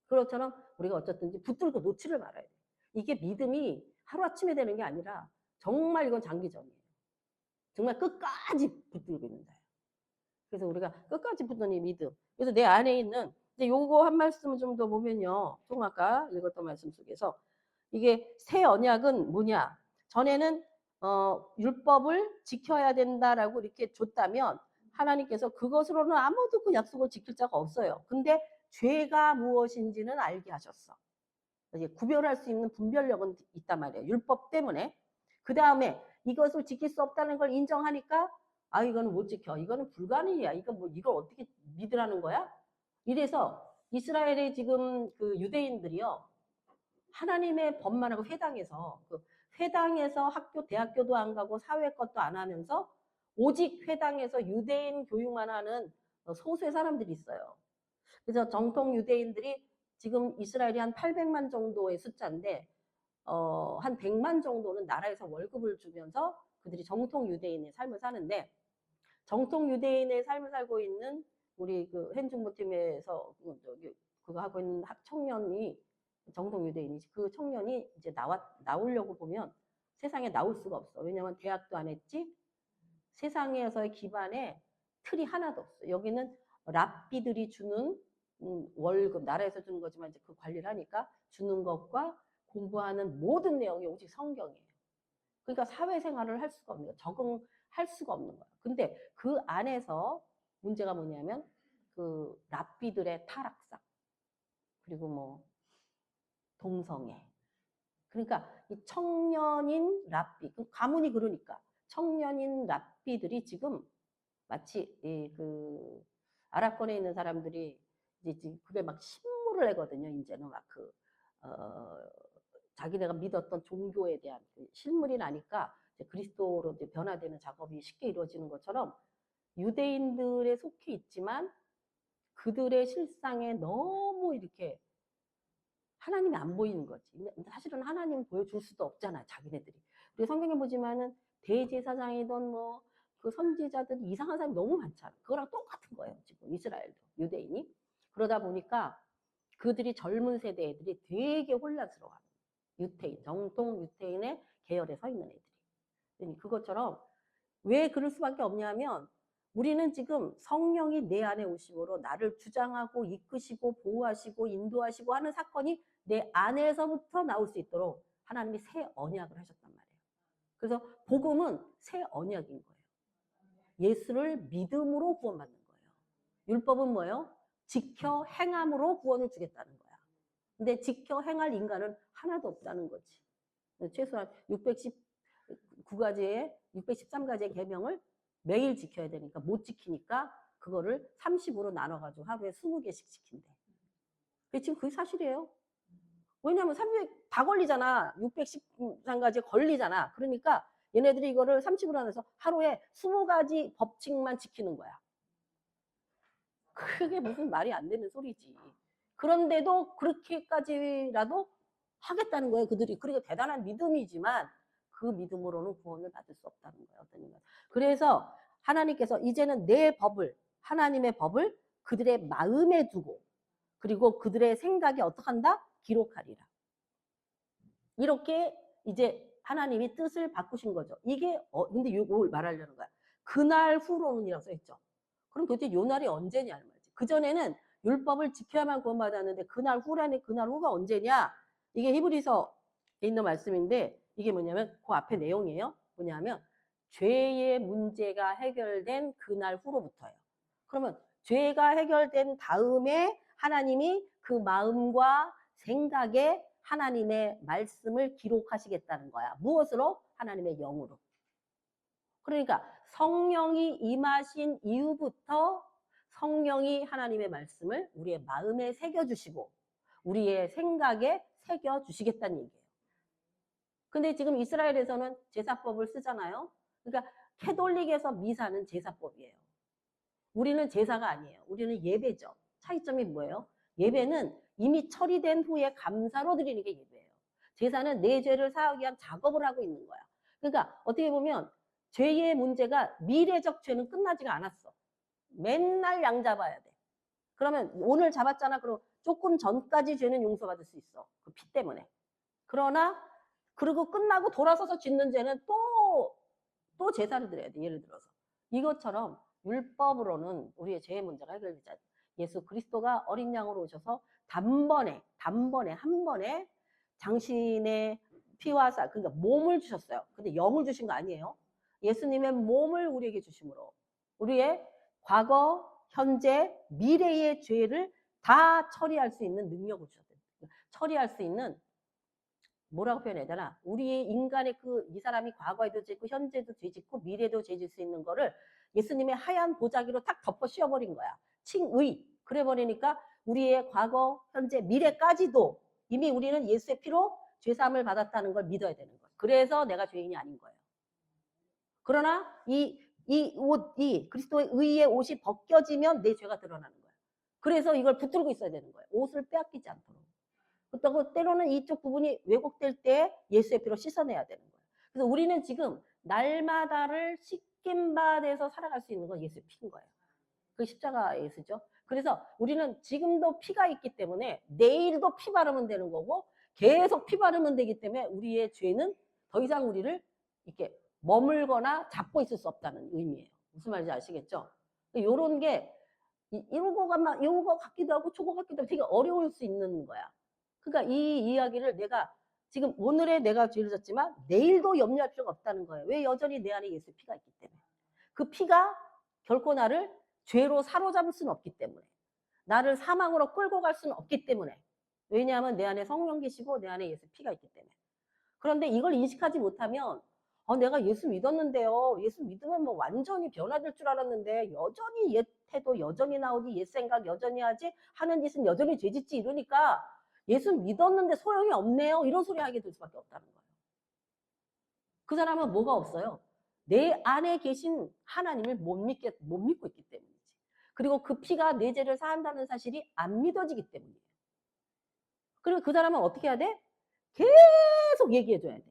그렇처럼 우리가 어쨌든지 붙들고 놓지를 말아야 돼. 이게 믿음이 하루아침에 되는 게 아니라 정말 이건 장기전이에요. 정말 끝까지 붙들고 있는 거예요. 그래서 우리가 끝까지 붙는 이 믿음. 그래서 내 안에 있는 이제 요거 한 말씀 좀 더 보면요. 좀 아까 읽었던 말씀 속에서 이게 새 언약은 뭐냐? 전에는 율법을 지켜야 된다라고 이렇게 줬다면 하나님께서 그것으로는 아무도 그 약속을 지킬 자가 없어요. 근데 죄가 무엇인지는 알게 하셨어. 이제 구별할 수 있는 분별력은 있단 말이에요. 율법 때문에. 그 다음에 이것을 지킬 수 없다는 걸 인정하니까 아 이거는 못 지켜. 이거는 불가능이야. 이거 뭐 이걸 어떻게 믿으라는 거야? 이래서 이스라엘의 지금 그 유대인들이요. 하나님의 법만 하고 회당에서 회당에서 학교 대학교도 안 가고 사회 것도 안 하면서 오직 회당에서 유대인 교육만 하는 소수의 사람들이 있어요. 그래서 정통 유대인들이 지금 이스라엘이 한 800만 정도의 숫자인데 한 100만 정도는 나라에서 월급을 주면서 그들이 정통 유대인의 삶을 사는데 정통 유대인의 삶을 살고 있는 우리 그 현중부팀에서 그거 하고 있는 청년이 정통 유대인이지. 그 청년이 이제 나오려고 보면 세상에 나올 수가 없어. 왜냐면 대학도 안 했지. 세상에서의 기반에 틀이 하나도 없어. 여기는 랍비들이 주는 월급, 나라에서 주는 거지만 이제 그 관리를 하니까 주는 것과 공부하는 모든 내용이 오직 성경이에요. 그러니까 사회생활을 할 수가 없는 거야. 적응할 수가 없는 거야. 근데 그 안에서 문제가 뭐냐면 그 랍비들의 타락상, 그리고 뭐 동성애. 그러니까 이 청년인 랍비, 가문이 그러니까 청년인 랍비들이 지금 마치 그 아랍권에 있는 사람들이 이제 그게 막 신물을 내거든요. 이제는 막 자기네가 믿었던 종교에 대한 실물이 나니까 이제 그리스도로 이제 변화되는 작업이 쉽게 이루어지는 것처럼 유대인들에 속해 있지만 그들의 실상에 너무 이렇게 하나님이 안 보이는 거지. 사실은 하나님 보여줄 수도 없잖아요. 자기네들이. 우리 성경에 보지만은 대제사장이던 뭐 그 선지자들 이상한 사람이 너무 많잖아. 그거랑 똑같은 거예요. 지금 이스라엘도 유대인이. 그러다 보니까 그들이 젊은 세대 애들이 되게 혼란스러워하는 유태인, 정통 유태인의 계열에 서 있는 애들이. 그것처럼 왜 그럴 수밖에 없냐면 우리는 지금 성령이 내 안에 오심으로 나를 주장하고 이끄시고 보호하시고 인도하시고 하는 사건이 내 안에서부터 나올 수 있도록 하나님이 새 언약을 하셨단 말이에요. 그래서 복음은 새 언약인 거예요. 예수를 믿음으로 구원받는 거예요. 율법은 뭐예요? 지켜 행함으로 구원을 주겠다는 거야. 근데 지켜 행할 인간은 하나도 없다는 거지. 최소한 619가지의 613가지의 계명을 매일 지켜야 되니까 못 지키니까 그거를 30으로 나눠가지고 하루에 20개씩 지킨대. 지금 그게 사실이에요. 왜냐하면 300 다 걸리잖아. 613가지 걸리잖아. 그러니까 얘네들이 이거를 30으로 나눠서 하루에 20가지 법칙만 지키는 거야. 그게 무슨 말이 안 되는 소리지. 그런데도 그렇게까지라도 하겠다는 거예요. 그들이. 그러니까 대단한 믿음이지만 그 믿음으로는 구원을 받을 수 없다는 거예요. 어떤 인간. 그래서 하나님께서 이제는 내 법을, 하나님의 법을 그들의 마음에 두고 그리고 그들의 생각에 어떻게 한다? 기록하리라. 이렇게 이제 하나님이 뜻을 바꾸신 거죠. 이게 근데 이걸 말하려는 거야. 그날 후로는이라고 써있죠. 그럼 도대체 요 날이 언제냐 말이지. 그전에는 율법을 지켜야만 구원받았는데 그날 후라니 그날 후가 언제냐? 이게 히브리서에 있는 말씀인데 이게 뭐냐면 그 앞에 내용이에요. 뭐냐면 죄의 문제가 해결된 그날 후로부터예요. 그러면 죄가 해결된 다음에 하나님이 그 마음과 생각에 하나님의 말씀을 기록하시겠다는 거야. 무엇으로? 하나님의 영으로. 그러니까 성령이 임하신 이후부터 성령이 하나님의 말씀을 우리의 마음에 새겨주시고 우리의 생각에 새겨주시겠다는 얘기예요. 근데 지금 이스라엘에서는 제사법을 쓰잖아요. 그러니까 캐톨릭에서 미사는 제사법이에요. 우리는 제사가 아니에요. 우리는 예배죠. 차이점이 뭐예요? 예배는 이미 처리된 후에 감사로 드리는 게 예배예요. 제사는 내 죄를 사하기 위한 작업을 하고 있는 거야. 그러니까 어떻게 보면 죄의 문제가 미래적 죄는 끝나지가 않았어. 맨날 양 잡아야 돼. 그러면 오늘 잡았잖아. 그럼 조금 전까지 죄는 용서받을 수 있어. 그 피 때문에. 그러나 그리고 끝나고 돌아서서 짓는 죄는 또 제사를 드려야 돼. 예를 들어서. 이것처럼 율법으로는 우리의 죄의 문제가 해결되지 않아요. 예수 그리스도가 어린 양으로 오셔서 단번에 한 번에 당신의 피와 살, 그러니까 몸을 주셨어요. 근데 영을 주신 거 아니에요. 예수님의 몸을 우리에게 주심으로 우리의 과거, 현재, 미래의 죄를 다 처리할 수 있는 능력을 주셨어요. 처리할 수 있는 뭐라고 표현해야 되나? 우리 인간의 이 사람이 과거에도 죄 짓고 현재도 죄 짓고 미래도 죄 짓을 수 있는 거를 예수님의 하얀 보자기로 탁 덮어 씌워버린 거야. 칭의. 그래 버리니까 우리의 과거, 현재, 미래까지도 이미 우리는 예수의 피로 죄사함을 받았다는 걸 믿어야 되는 거예요. 그래서 내가 죄인이 아닌 거예요. 그러나 이 그리스도의 의의 옷이 벗겨지면 내 죄가 드러나는 거예요. 그래서 이걸 붙들고 있어야 되는 거예요. 옷을 빼앗기지 않도록. 그렇다고 때로는 이쪽 부분이 왜곡될 때 예수의 피로 씻어내야 되는 거예요. 그래서 우리는 지금 날마다를 씻김 받아서 살아갈 수 있는 건 예수의 피인 거예요. 그 십자가 예수죠. 그래서 우리는 지금도 피가 있기 때문에 내일도 피 바르면 되는 거고 계속 피 바르면 되기 때문에 우리의 죄는 더 이상 우리를 이렇게 머물거나 잡고 있을 수 없다는 의미예요. 무슨 말인지 아시겠죠? 요런 게 이거 같기도 하고 저거 같기도 하고 되게 어려울 수 있는 거야. 그러니까 이 이야기를 내가 지금 오늘에 내가 죄를 졌지만 내일도 염려할 필요가 없다는 거예요. 왜? 여전히 내 안에 예수의 피가 있기 때문에. 그 피가 결코 나를 죄로 사로잡을 수는 없기 때문에, 나를 사망으로 끌고 갈 수는 없기 때문에. 왜냐하면 내 안에 성령 계시고 내 안에 예수의 피가 있기 때문에. 그런데 이걸 인식하지 못하면 내가 예수 믿었는데요. 예수 믿으면 뭐 완전히 변화될 줄 알았는데 여전히 옛 태도 여전히 나오지, 옛 생각 여전히 하지, 하는 짓은 여전히 죄짓지 이러니까 예수 믿었는데 소용이 없네요. 이런 소리 하게 될 수밖에 없다는 거예요. 그 사람은 뭐가 없어요? 내 안에 계신 하나님을 못 믿고 있기 때문이지. 그리고 그 피가 내 죄를 사한다는 사실이 안 믿어지기 때문이에요. 그리고 그 사람은 어떻게 해야 돼? 계속 얘기해줘야 돼.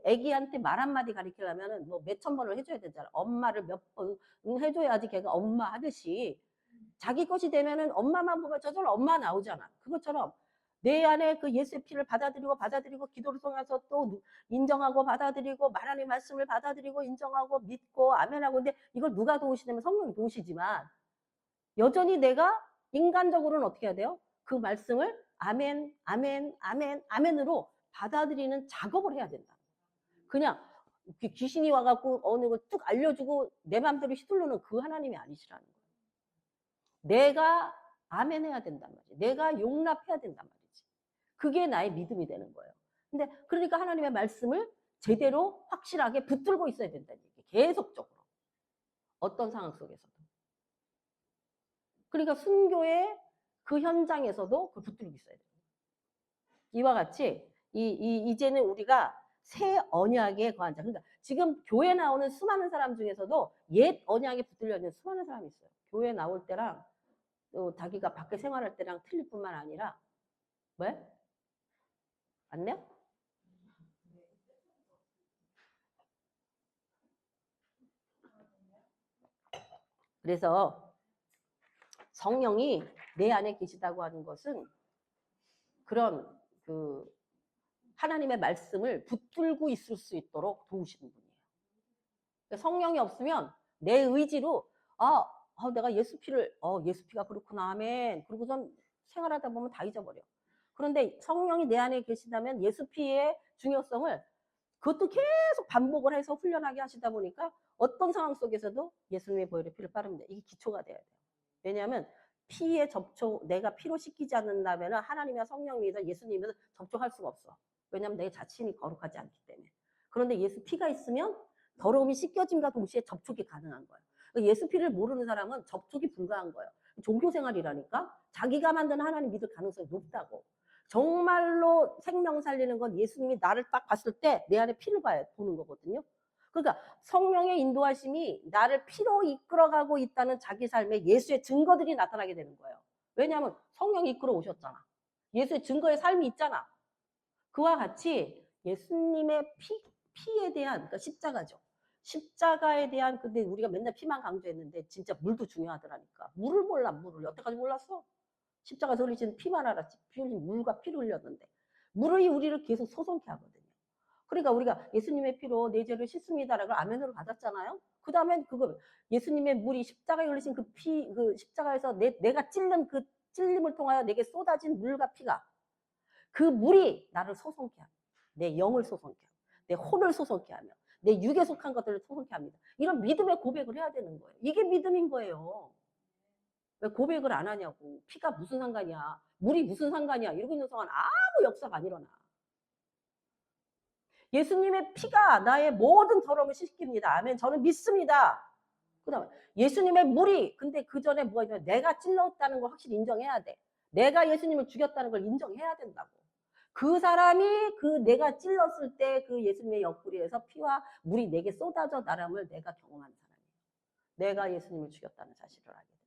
애기한테 말 한마디 가르치려면 뭐 몇천 번을 해줘야 되잖아. 엄마를 몇 번 해줘야지 걔가 엄마 하듯이 자기 것이 되면은 엄마만 보면 저절로 엄마 나오잖아. 그것처럼 내 안에 그 예수의 피를 받아들이고 기도를 통해서 또 인정하고 받아들이고 하나님의 말씀을 받아들이고 인정하고 믿고 아멘하고. 근데 이걸 누가 도우시냐면 성령이 도우시지만 여전히 내가 인간적으로는 어떻게 해야 돼요? 그 말씀을 아멘, 아멘, 아멘, 아멘으로 받아들이는 작업을 해야 된다. 그냥 귀신이 와갖고 어느 걸 뚝 알려주고 내 마음대로 휘둘르는 그 하나님이 아니시라는 거예요. 내가 아멘 해야 된단 말이지. 내가 용납해야 된단 말이지. 그게 나의 믿음이 되는 거예요. 근데 그러니까 하나님의 말씀을 제대로 확실하게 붙들고 있어야 된다는 얘기예요. 계속적으로. 어떤 상황 속에서도. 그러니까 순교의 그 현장에서도 그 붙들고 있어야 돼요. 이와 같이 이제는 우리가 새 언약에 거한 자. 그러니까 지금 교회 나오는 수많은 사람 중에서도 옛 언약에 붙들려 있는 수많은 사람이 있어요. 교회 나올 때랑 또 자기가 밖에 생활할 때랑 틀릴 뿐만 아니라 왜? 맞냐? 그래서 성령이 내 안에 계시다고 하는 것은 그런 그 하나님의 말씀을 붙들고 있을 수 있도록 도우시는 분이에요. 그러니까 성령이 없으면 내 의지로 내가 예수 피가 그렇구나 아멘. 그러고선 생활하다 보면 다 잊어버려. 그런데 성령이 내 안에 계시다면 예수 피의 중요성을 그것도 계속 반복을 해서 훈련하게 하시다 보니까 어떤 상황 속에서도 예수님의 보혈의 피를 빠릅니다. 이게 기초가 돼야 돼요. 왜냐하면 피에 내가 피로 씻기지 않는다면 하나님과 성령 믿어 예수님에서 접촉할 수가 없어. 왜냐하면 내 자신이 거룩하지 않기 때문에. 그런데 예수 피가 있으면 더러움이 씻겨짐과 동시에 접촉이 가능한 거예요. 예수 피를 모르는 사람은 접촉이 불가한 거예요. 종교 생활이라니까 자기가 만든 하나님 믿을 가능성이 높다고. 정말로 생명 살리는 건 예수님이 나를 딱 봤을 때 내 안에 피를 보는 거거든요. 그러니까 성령의 인도하심이 나를 피로 이끌어가고 있다는 자기 삶에 예수의 증거들이 나타나게 되는 거예요. 왜냐하면 성령이 이끌어 오셨잖아. 예수의 증거의 삶이 있잖아. 그와 같이 예수님의 피에 대한, 그러니까 십자가죠. 십자가에 대한, 근데 우리가 맨날 피만 강조했는데 진짜 물도 중요하더라니까. 물을 몰라, 물을. 여태까지 몰랐어. 십자가에서 흘리신 피만 알았지. 피 흘린 물과 피를 흘렸는데. 물이 우리를 계속 소송케 하거든요. 그러니까 우리가 예수님의 피로 내 죄를 씻습니다라고 아멘으로 받았잖아요. 그 다음엔 그거 예수님의 물이 십자가에 흘리신 그 십자가에서 내가 찔른 그 찔림을 통하여 내게 쏟아진 물과 피가 그 물이 나를 소송케 합니다. 내 영을 소송케 합니다. 내 혼을 소송케 하며 내 육에 속한 것들을 소송케 합니다. 이런 믿음의 고백을 해야 되는 거예요. 이게 믿음인 거예요. 왜 고백을 안 하냐고. 피가 무슨 상관이야. 물이 무슨 상관이야. 이러고 있는 동안 아무 역사가 안 일어나. 예수님의 피가 나의 모든 더러움을 씻깁니다. 아멘. 저는 믿습니다. 그 다음에 예수님의 물이, 근데 그 전에 뭐가 있냐면 내가 찔렀다는 걸 확실히 인정해야 돼. 내가 예수님을 죽였다는 걸 인정해야 된다고. 그 사람이 내가 찔렀을 때 그 예수님의 옆구리에서 피와 물이 내게 쏟아져 나람을 내가 경험한 사람이에요. 내가 예수님을 죽였다는 사실을 알게 돼.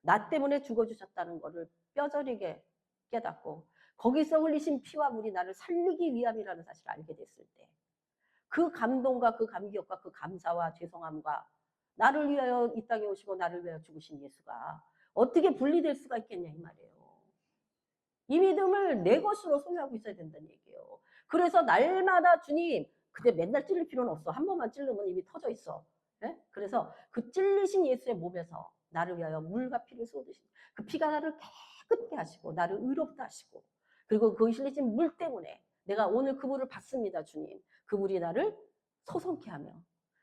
나 때문에 죽어주셨다는 것을 뼈저리게 깨닫고 거기서 흘리신 피와 물이 나를 살리기 위함이라는 사실을 알게 됐을 때 그 감동과 그 감격과 그 감사와 죄송함과 나를 위하여 이 땅에 오시고 나를 위하여 죽으신 예수가 어떻게 분리될 수가 있겠냐 이 말이에요. 이 믿음을 내 것으로 소유하고 있어야 된다는 얘기예요. 그래서 날마다 주님, 근데 맨날 찔릴 필요는 없어. 한 번만 찔르면 이미 터져 있어. 예? 그래서 그 찔리신 예수의 몸에서 나를 위하여 물과 피를 쏟으신 그 피가 나를 깨끗게 하시고 나를 의롭다 하시고 그리고 그 흘리신 물 때문에 내가 오늘 그 물을 받습니다, 주님. 그 물이 나를 소성케 하며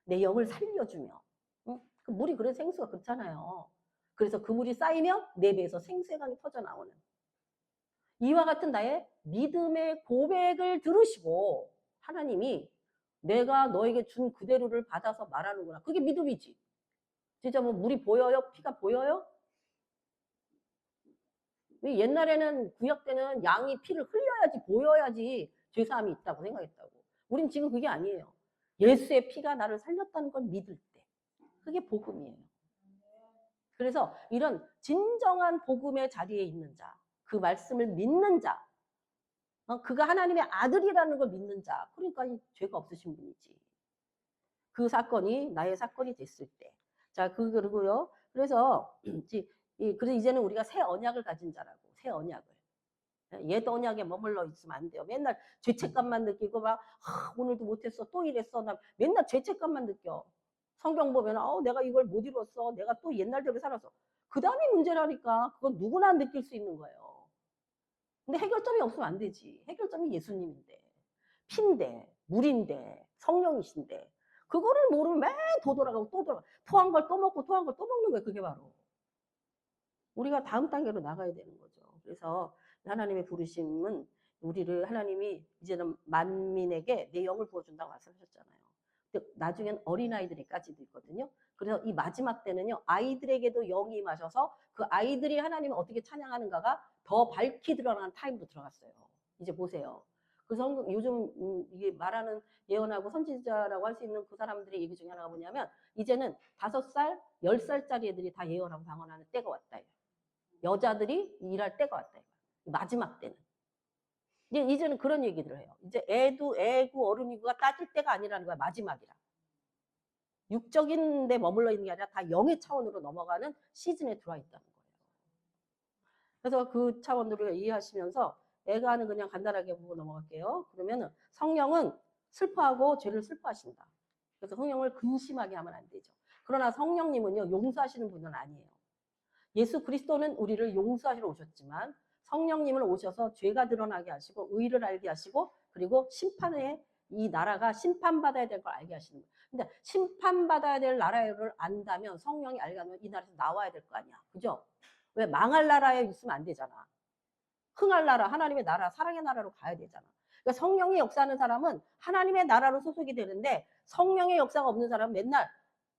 내 영을 살려주며 응? 그 물이 그래서 생수가 그렇잖아요. 그래서 그 물이 쌓이면 내 배에서 생수의 강이 터져 나오는 이와 같은 나의 믿음의 고백을 들으시고 하나님이 내가 너에게 준 그대로를 받아서 말하는구나. 그게 믿음이지. 진짜 뭐 물이 보여요? 피가 보여요? 옛날에는 구약 때는 양이 피를 흘려야지 보여야지 죄사함이 있다고 생각했다고. 우린 지금 그게 아니에요. 예수의 피가 나를 살렸다는 걸 믿을 때. 그게 복음이에요. 그래서 이런 진정한 복음의 자리에 있는 자, 그 말씀을 믿는 자, 그가 하나님의 아들이라는 걸 믿는 자, 그러니까 죄가 없으신 분이지. 그 사건이 나의 사건이 됐을 때. 자, 그리고요. 그래서 이제는 우리가 새 언약을 가진 자라고, 새 언약을. 옛 언약에 머물러 있으면 안 돼요. 맨날 죄책감만 느끼고 막 오늘도 못했어, 또 이랬어. 나 맨날 죄책감만 느껴. 성경 보면 내가 이걸 못 이뤘어. 내가 또 옛날대로 살았어. 그 다음이 문제라니까. 그건 누구나 느낄 수 있는 거예요. 근데 해결점이 없으면 안 되지. 해결점이 예수님인데, 피인데, 물인데, 성령이신데 그거를 모르면 매일 또 돌아가고 또 돌아가고 토한 걸 또 먹고 토한 걸 또 먹는 거예요. 그게 바로. 우리가 다음 단계로 나가야 되는 거죠. 그래서 하나님의 부르심은 우리를 하나님이 이제는 만민에게 내 영을 부어준다고 말씀하셨잖아요. 근데 나중엔 어린아이들에까지도 있거든요. 그래서 이 마지막 때는요. 아이들에게도 영이 임하셔서 그 아이들이 하나님을 어떻게 찬양하는가가 더 밝히 드러나는 타임으로 들어갔어요. 이제 보세요. 그래서 요즘 이게 말하는 예언하고 선지자라고 할 수 있는 그 사람들의 얘기 중에 하나가 뭐냐면 이제는 5살, 10살짜리 애들이 다 예언하고 방언하는 때가 왔다. 여자들이 일할 때가 왔다. 마지막 때는. 이제는 그런 얘기들을 해요. 이제 애고 어른이고가 따질 때가 아니라는 거야. 마지막이라. 육적인 데 머물러 있는 게 아니라 다 영의 차원으로 넘어가는 시즌에 들어와 있다는 거예요. 그래서 그 차원으로 이해하시면서 애가는 그냥 간단하게 보고 넘어갈게요. 그러면은 성령은 슬퍼하고 죄를 슬퍼하신다. 그래서 성령을 근심하게 하면 안 되죠. 그러나 성령님은요, 용서하시는 분은 아니에요. 예수 그리스도는 우리를 용서하시러 오셨지만 성령님은 오셔서 죄가 드러나게 하시고 의를 알게 하시고 그리고 심판의 이 나라가 심판받아야 될 걸 알게 하시는 거예요. 근데 심판받아야 될 나라를 안다면 성령이 알게 하면 이 나라에서 나와야 될 거 아니야. 그죠? 왜 망할 나라에 있으면 안 되잖아. 흥할 나라, 하나님의 나라, 사랑의 나라로 가야 되잖아. 그러니까 성령이 역사하는 사람은 하나님의 나라로 소속이 되는데 성령의 역사가 없는 사람은 맨날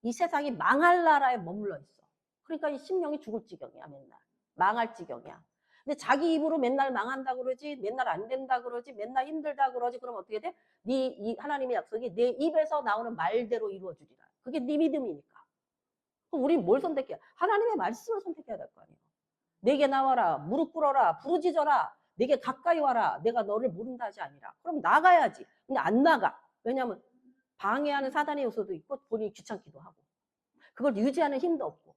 이 세상이 망할 나라에 머물러 있어. 그러니까 이 심령이 죽을 지경이야, 맨날. 망할 지경이야. 근데 자기 입으로 맨날 망한다 그러지, 맨날 안 된다 그러지, 맨날 힘들다 그러지, 그럼 어떻게 돼? 이 하나님의 약속이 내 입에서 나오는 말대로 이루어주리라. 그게 네 믿음이니까. 그럼 우린 뭘 선택해야? 하나님의 말씀을 선택해야 될 거 아니에요. 내게 나와라, 무릎 꿇어라, 부르짖어라, 내게 가까이 와라, 내가 너를 모른다 하지 아니라. 그럼 나가야지. 근데 안 나가. 왜냐하면 방해하는 사단의 요소도 있고 본인이 귀찮기도 하고 그걸 유지하는 힘도 없고.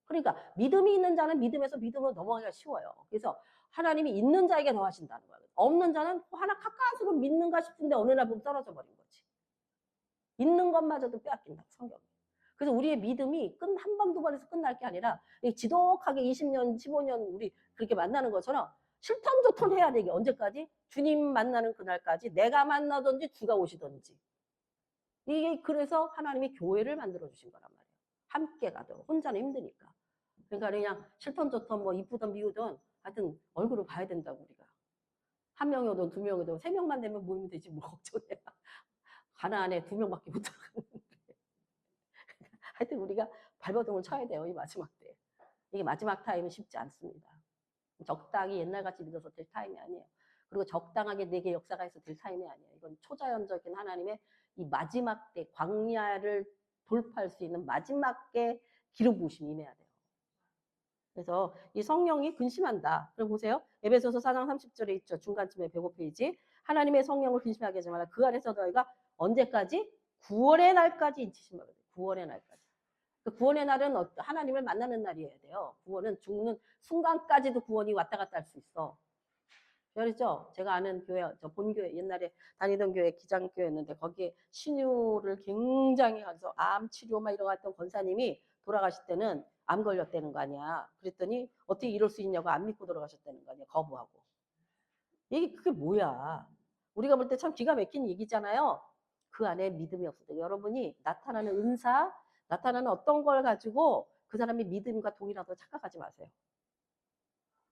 그러니까 믿음이 있는 자는 믿음에서 믿음으로 넘어가기가 쉬워요. 그래서 하나님이 있는 자에게 더하신다는 거예요. 없는 자는 하나 가까스로 믿는가 싶은데 어느 날 보면 떨어져 버린 거지. 있는 것마저도 빼앗긴다, 성경이. 그래서 우리의 믿음이 한 번, 두 번에서 끝날 게 아니라 지독하게 20년, 15년 우리 그렇게 만나는 것처럼 실턴조턴 해야 되게 언제까지? 주님 만나는 그날까지 내가 만나든지 주가 오시든지. 이게 그래서 하나님이 교회를 만들어 주신 거란 말이에요. 함께 가도록. 혼자는 힘드니까. 그러니까 그냥 실턴조턴 뭐 이쁘든 미우든 하여튼 얼굴을 봐야 된다고 우리가. 한 명이든 두 명이든 세 명만 되면 모이면 되지 뭐 걱정해. 가나안에 2명밖에 못 들어갔는데. 하여튼 우리가 발버둥을 쳐야 돼요. 이 마지막 때. 이게 마지막 타임은 쉽지 않습니다. 적당히 옛날같이 믿어서 될 타임이 아니에요. 그리고 적당하게 내게 역사가 해서 될 타임이 아니에요. 이건 초자연적인 하나님의 이 마지막 때 광야를 돌파할 수 있는 마지막 때 기름 부으심이 임해야 돼요. 그래서 이 성령이 근심한다. 그럼 보세요. 에베소서 4장 30절에 있죠. 중간쯤에 105페이지. 하나님의 성령을 근심하게 하지 마라. 그 안에서 너희가 언제까지? 구원의 날까지 인치신 거예요. 구원의 날까지. 그 구원의 날은 하나님을 만나는 날이어야 돼요. 구원은 죽는 순간까지도 구원이 왔다 갔다 할 수 있어. 그렇죠? 제가 아는 교회, 저 본교회, 옛날에 다니던 교회 기장교회였는데 거기에 신유를 굉장히 해서 암 치료 막 이런 거 했던 권사님이 돌아가실 때는 암 걸렸다는 거 아니야. 그랬더니 어떻게 이럴 수 있냐고 안 믿고 돌아가셨다는 거 아니야. 거부하고. 이게 그게 뭐야. 우리가 볼 때 참 기가 막힌 얘기잖아요. 그 안에 믿음이 없어요. 여러분이 나타나는 은사, 나타나는 어떤 걸 가지고 그 사람이 믿음과 동일하다고 착각하지 마세요.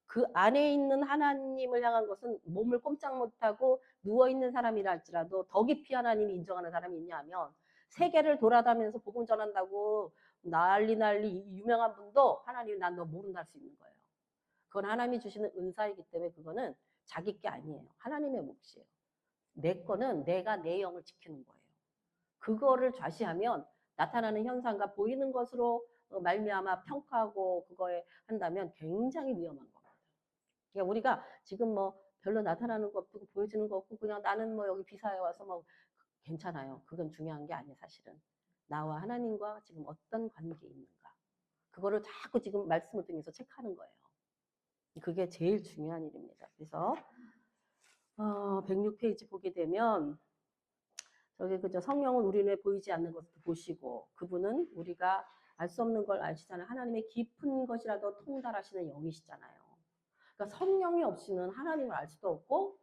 그 안에 있는 하나님을 향한 것은 몸을 꼼짝 못하고 누워있는 사람이라 할지라도 더 깊이 하나님이 인정하는 사람이 있냐 하면 세계를 돌아다니면서 복음 전한다고 난리 유명한 분도 하나님이 난 너 모른다 할 수 있는 거예요. 그건 하나님이 주시는 은사이기 때문에 그거는 자기 게 아니에요. 하나님의 몫이에요. 내 거는 내가 내 영을 지키는 거예요. 그거를 좌시하면 나타나는 현상과 보이는 것으로 말미암아 평가하고 그거에 한다면 굉장히 위험한 겁니다. 그러니까 우리가 지금 뭐 별로 나타나는 거 없고 보여지는 거 없고 그냥 나는 뭐 여기 비사에 와서 뭐 괜찮아요. 그건 중요한 게 아니에요, 사실은. 나와 하나님과 지금 어떤 관계에 있는가. 그거를 자꾸 지금 말씀을 통해서 체크하는 거예요. 그게 제일 중요한 일입니다. 그래서 106페이지 보게 되면 저기 그저 성령은 우리 눈에 보이지 않는 것도 보시고 그분은 우리가 알 수 없는 걸 아시잖아요. 하나님의 깊은 것이라도 통달하시는 영이시잖아요. 그러니까 성령이 없이는 하나님을 알 수도 없고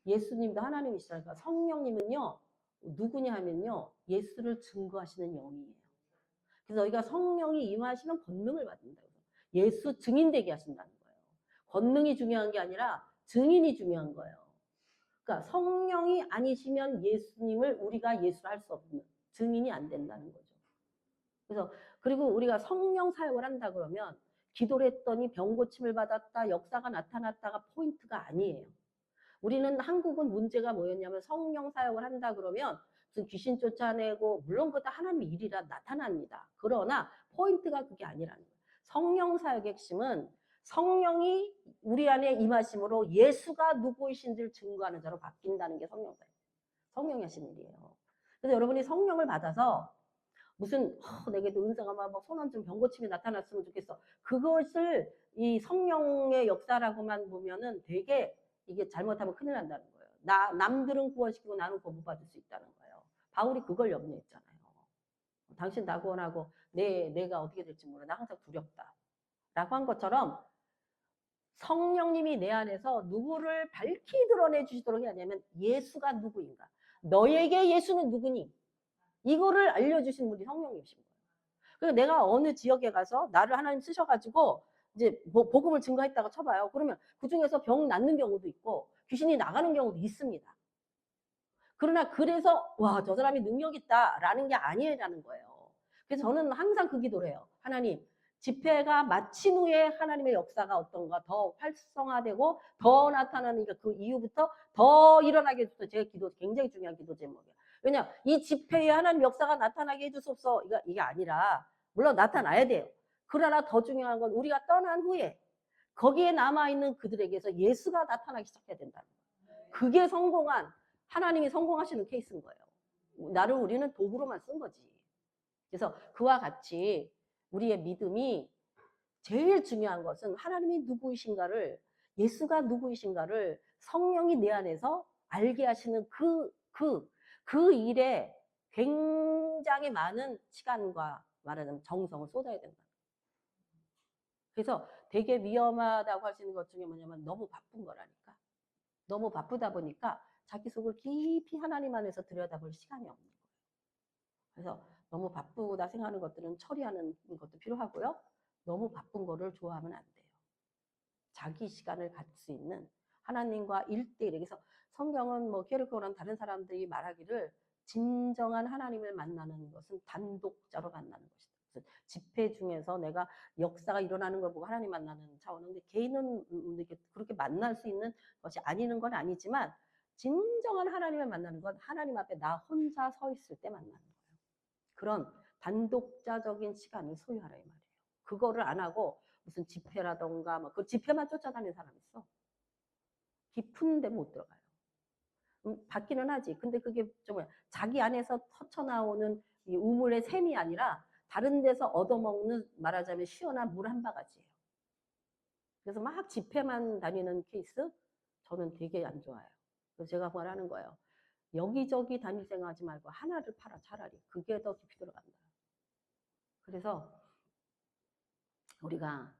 예수님도 하나님이시잖아요. 그러니까 성령님은요 누구냐 하면요 예수를 증거하시는 영이에요. 그래서 우리가 성령이 임하시면 권능을 받는다고. 예수 증인 되게 하신다는 거예요. 권능이 중요한 게 아니라 증인이 중요한 거예요. 그러니까 성령이 아니시면 예수님을 우리가 예수를 할 수 없는 증인이 안 된다는 거죠. 그래서 그리고 우리가 성령 사역을 한다 그러면 기도를 했더니 병 고침을 받았다 역사가 나타났다가 포인트가 아니에요. 우리는 한국은 문제가 뭐였냐면 성령 사역을 한다 그러면 무슨 귀신 쫓아내고 물론 그것도 하나님의 일이라 나타납니다. 그러나 포인트가 그게 아니라는 거예요. 성령 사역의 핵심은 성령이 우리 안에 임하심으로 예수가 누구이신지를 증거하는 자로 바뀐다는 게 성령 사역. 성령이 하시는 일이에요. 그래서 여러분이 성령을 받아서 무슨 내게도 은사가 막 손원증 병고침이 나타났으면 좋겠어. 그것을 이 성령의 역사라고만 보면은 되게 이게 잘못하면 큰일 난다는 거예요. 남들은 구원시키고 나는 거부받을 수 있다는 거예요. 바울이 그걸 염려했잖아요. 당신 나 구원하고 내가 어떻게 될지 몰라. 나 항상 두렵다. 라고 한 것처럼 성령님이 내 안에서 누구를 밝히 드러내 주시도록 해야 하냐면 예수가 누구인가. 너에게 예수는 누구니? 이거를 알려주신 분이 성령님이신 거예요. 그래서 내가 어느 지역에 가서 나를 하나님 쓰셔가지고 이제 복음을 증거했다고 쳐봐요. 그러면 그 중에서 병 낫는 경우도 있고 귀신이 나가는 경우도 있습니다. 그러나 그래서 와, 저 사람이 능력 있다라는 게 아니라는 거예요. 그래서 저는 항상 그 기도를 해요. 하나님, 집회가 마친 후에 하나님의 역사가 어떤가 더 활성화되고 더 나타나니까 그 이후부터 더 일어나게 해주셔서 제가 기도 굉장히 중요한 기도 제목이에요. 왜냐, 이 집회에 하나님 역사가 나타나게 해주소서 이게 아니라 물론 나타나야 돼요. 그러나 더 중요한 건 우리가 떠난 후에 거기에 남아있는 그들에게서 예수가 나타나기 시작해야 된다는 거예요. 그게 성공한 하나님이 성공하시는 케이스인 거예요. 나를 우리는 도구로만 쓴 거지. 그래서 그와 같이 우리의 믿음이 제일 중요한 것은 하나님이 누구이신가를 예수가 누구이신가를 성령이 내 안에서 알게 하시는 그 일에 굉장히 많은 시간과 말하자면 정성을 쏟아야 된다. 그래서 되게 위험하다고 할 수 있는 것 중에 뭐냐면 너무 바쁜 거라니까. 너무 바쁘다 보니까 자기 속을 깊이 하나님 안에서 들여다볼 시간이 없는 거예요. 그래서 너무 바쁘다 생각하는 것들은 처리하는 것도 필요하고요. 너무 바쁜 거를 좋아하면 안 돼요. 자기 시간을 갖을 수 있는 하나님과 1대1. 그래서 성경은 뭐 케르케고랑 다른 사람들이 말하기를 진정한 하나님을 만나는 것은 단독자로 만나는 것이다. 집회 중에서 내가 역사가 일어나는 걸 보고 하나님 만나는 차원은 개인은 그렇게 만날 수 있는 것이 아니는 건 아니지만 진정한 하나님을 만나는 건 하나님 앞에 나 혼자 서 있을 때 만나는 거예요. 그런 단독자적인 시간을 소유하라 이 말이에요. 그거를 안 하고 무슨 집회라던가 뭐 그 집회만 쫓아다니는 사람 있어. 깊은 데 못 들어가요. 받기는 하지. 근데 그게 좀 자기 안에서 터쳐나오는 이 우물의 샘이 아니라 다른 데서 얻어먹는 말하자면 시원한 물 한 바가지예요. 그래서 막 집회만 다니는 케이스 저는 되게 안 좋아요. 그래서 제가 말하는 거예요. 여기저기 다닐 생각하지 말고 하나를 팔아 차라리. 그게 더 깊이 들어간다. 그래서 우리가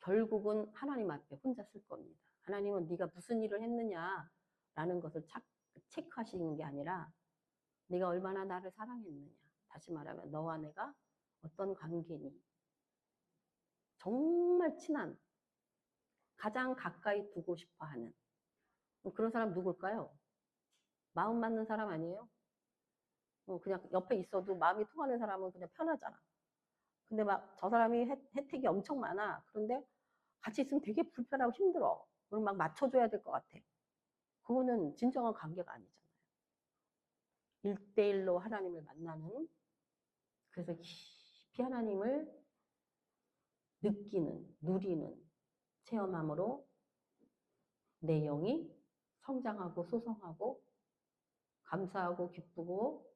결국은 하나님 앞에 혼자 쓸 겁니다. 하나님은 네가 무슨 일을 했느냐라는 것을 체크하시는 게 아니라 네가 얼마나 나를 사랑했느냐. 다시 말하면 너와 내가 어떤 관계니. 정말 친한, 가장 가까이 두고 싶어 하는 그런 사람 누굴까요? 마음 맞는 사람 아니에요? 그냥 옆에 있어도 마음이 통하는 사람은 그냥 편하잖아. 근데 막 저 사람이 혜택이 엄청 많아. 그런데 같이 있으면 되게 불편하고 힘들어. 그럼 막 맞춰줘야 될 것 같아. 그거는 진정한 관계가 아니잖아요. 1대1로 하나님을 만나는, 그래서 깊이 하나님을 느끼는, 누리는 체험함으로 내 영이 성장하고 소성하고 감사하고 기쁘고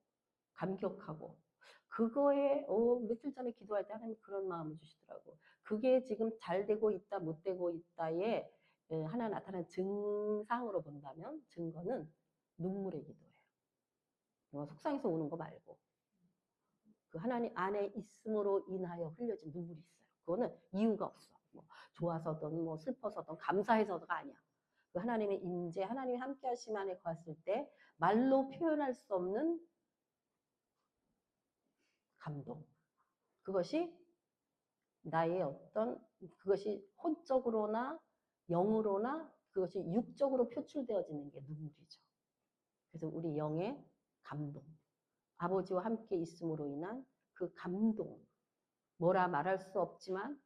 감격하고 그거에 며칠 전에 기도할 때 하나님 그런 마음을 주시더라고. 그게 지금 잘 되고 있다 못 되고 있다에 하나 나타난 증상으로 본다면 증거는 눈물의 기도예요. 속상해서 우는 거 말고 그 하나님 안에 있음으로 인하여 흘려진 눈물이 있어요. 그거는 이유가 없어. 뭐 좋아서든 뭐 슬퍼서든 감사해서가 아니야. 그 하나님의 임재, 하나님이 함께 하심 안에 거했을 때 말로 표현할 수 없는 감동. 그것이 나의 어떤 그것이 혼적으로나 영으로나 그것이 육적으로 표출되어지는 게 눈물이죠. 그래서 우리 영의 감동. 아버지와 함께 있음으로 인한 그 감동. 뭐라 말할 수 없지만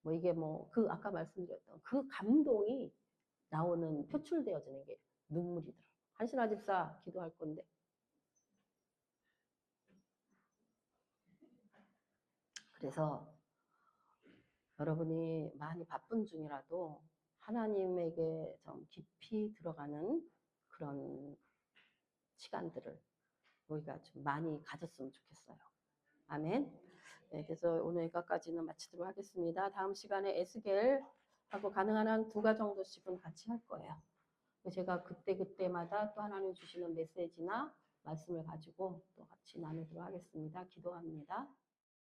뭐 이게 뭐 그 아까 말씀드렸던 그 감동이 나오는 표출되어지는 게 눈물이더라고요. 한신아 집사 기도할 건데. 그래서 여러분이 많이 바쁜 중이라도 하나님에게 좀 깊이 들어가는 그런 시간들을 우리가 좀 많이 가졌으면 좋겠어요. 아멘. 네, 그래서 오늘 여기까지는 마치도록 하겠습니다. 다음 시간에 에스겔하고 가능한 한 2가 정도씩은 같이 할 거예요. 제가 그때마다 또 하나님 주시는 메시지나 말씀을 가지고 또 같이 나누도록 하겠습니다. 기도합니다.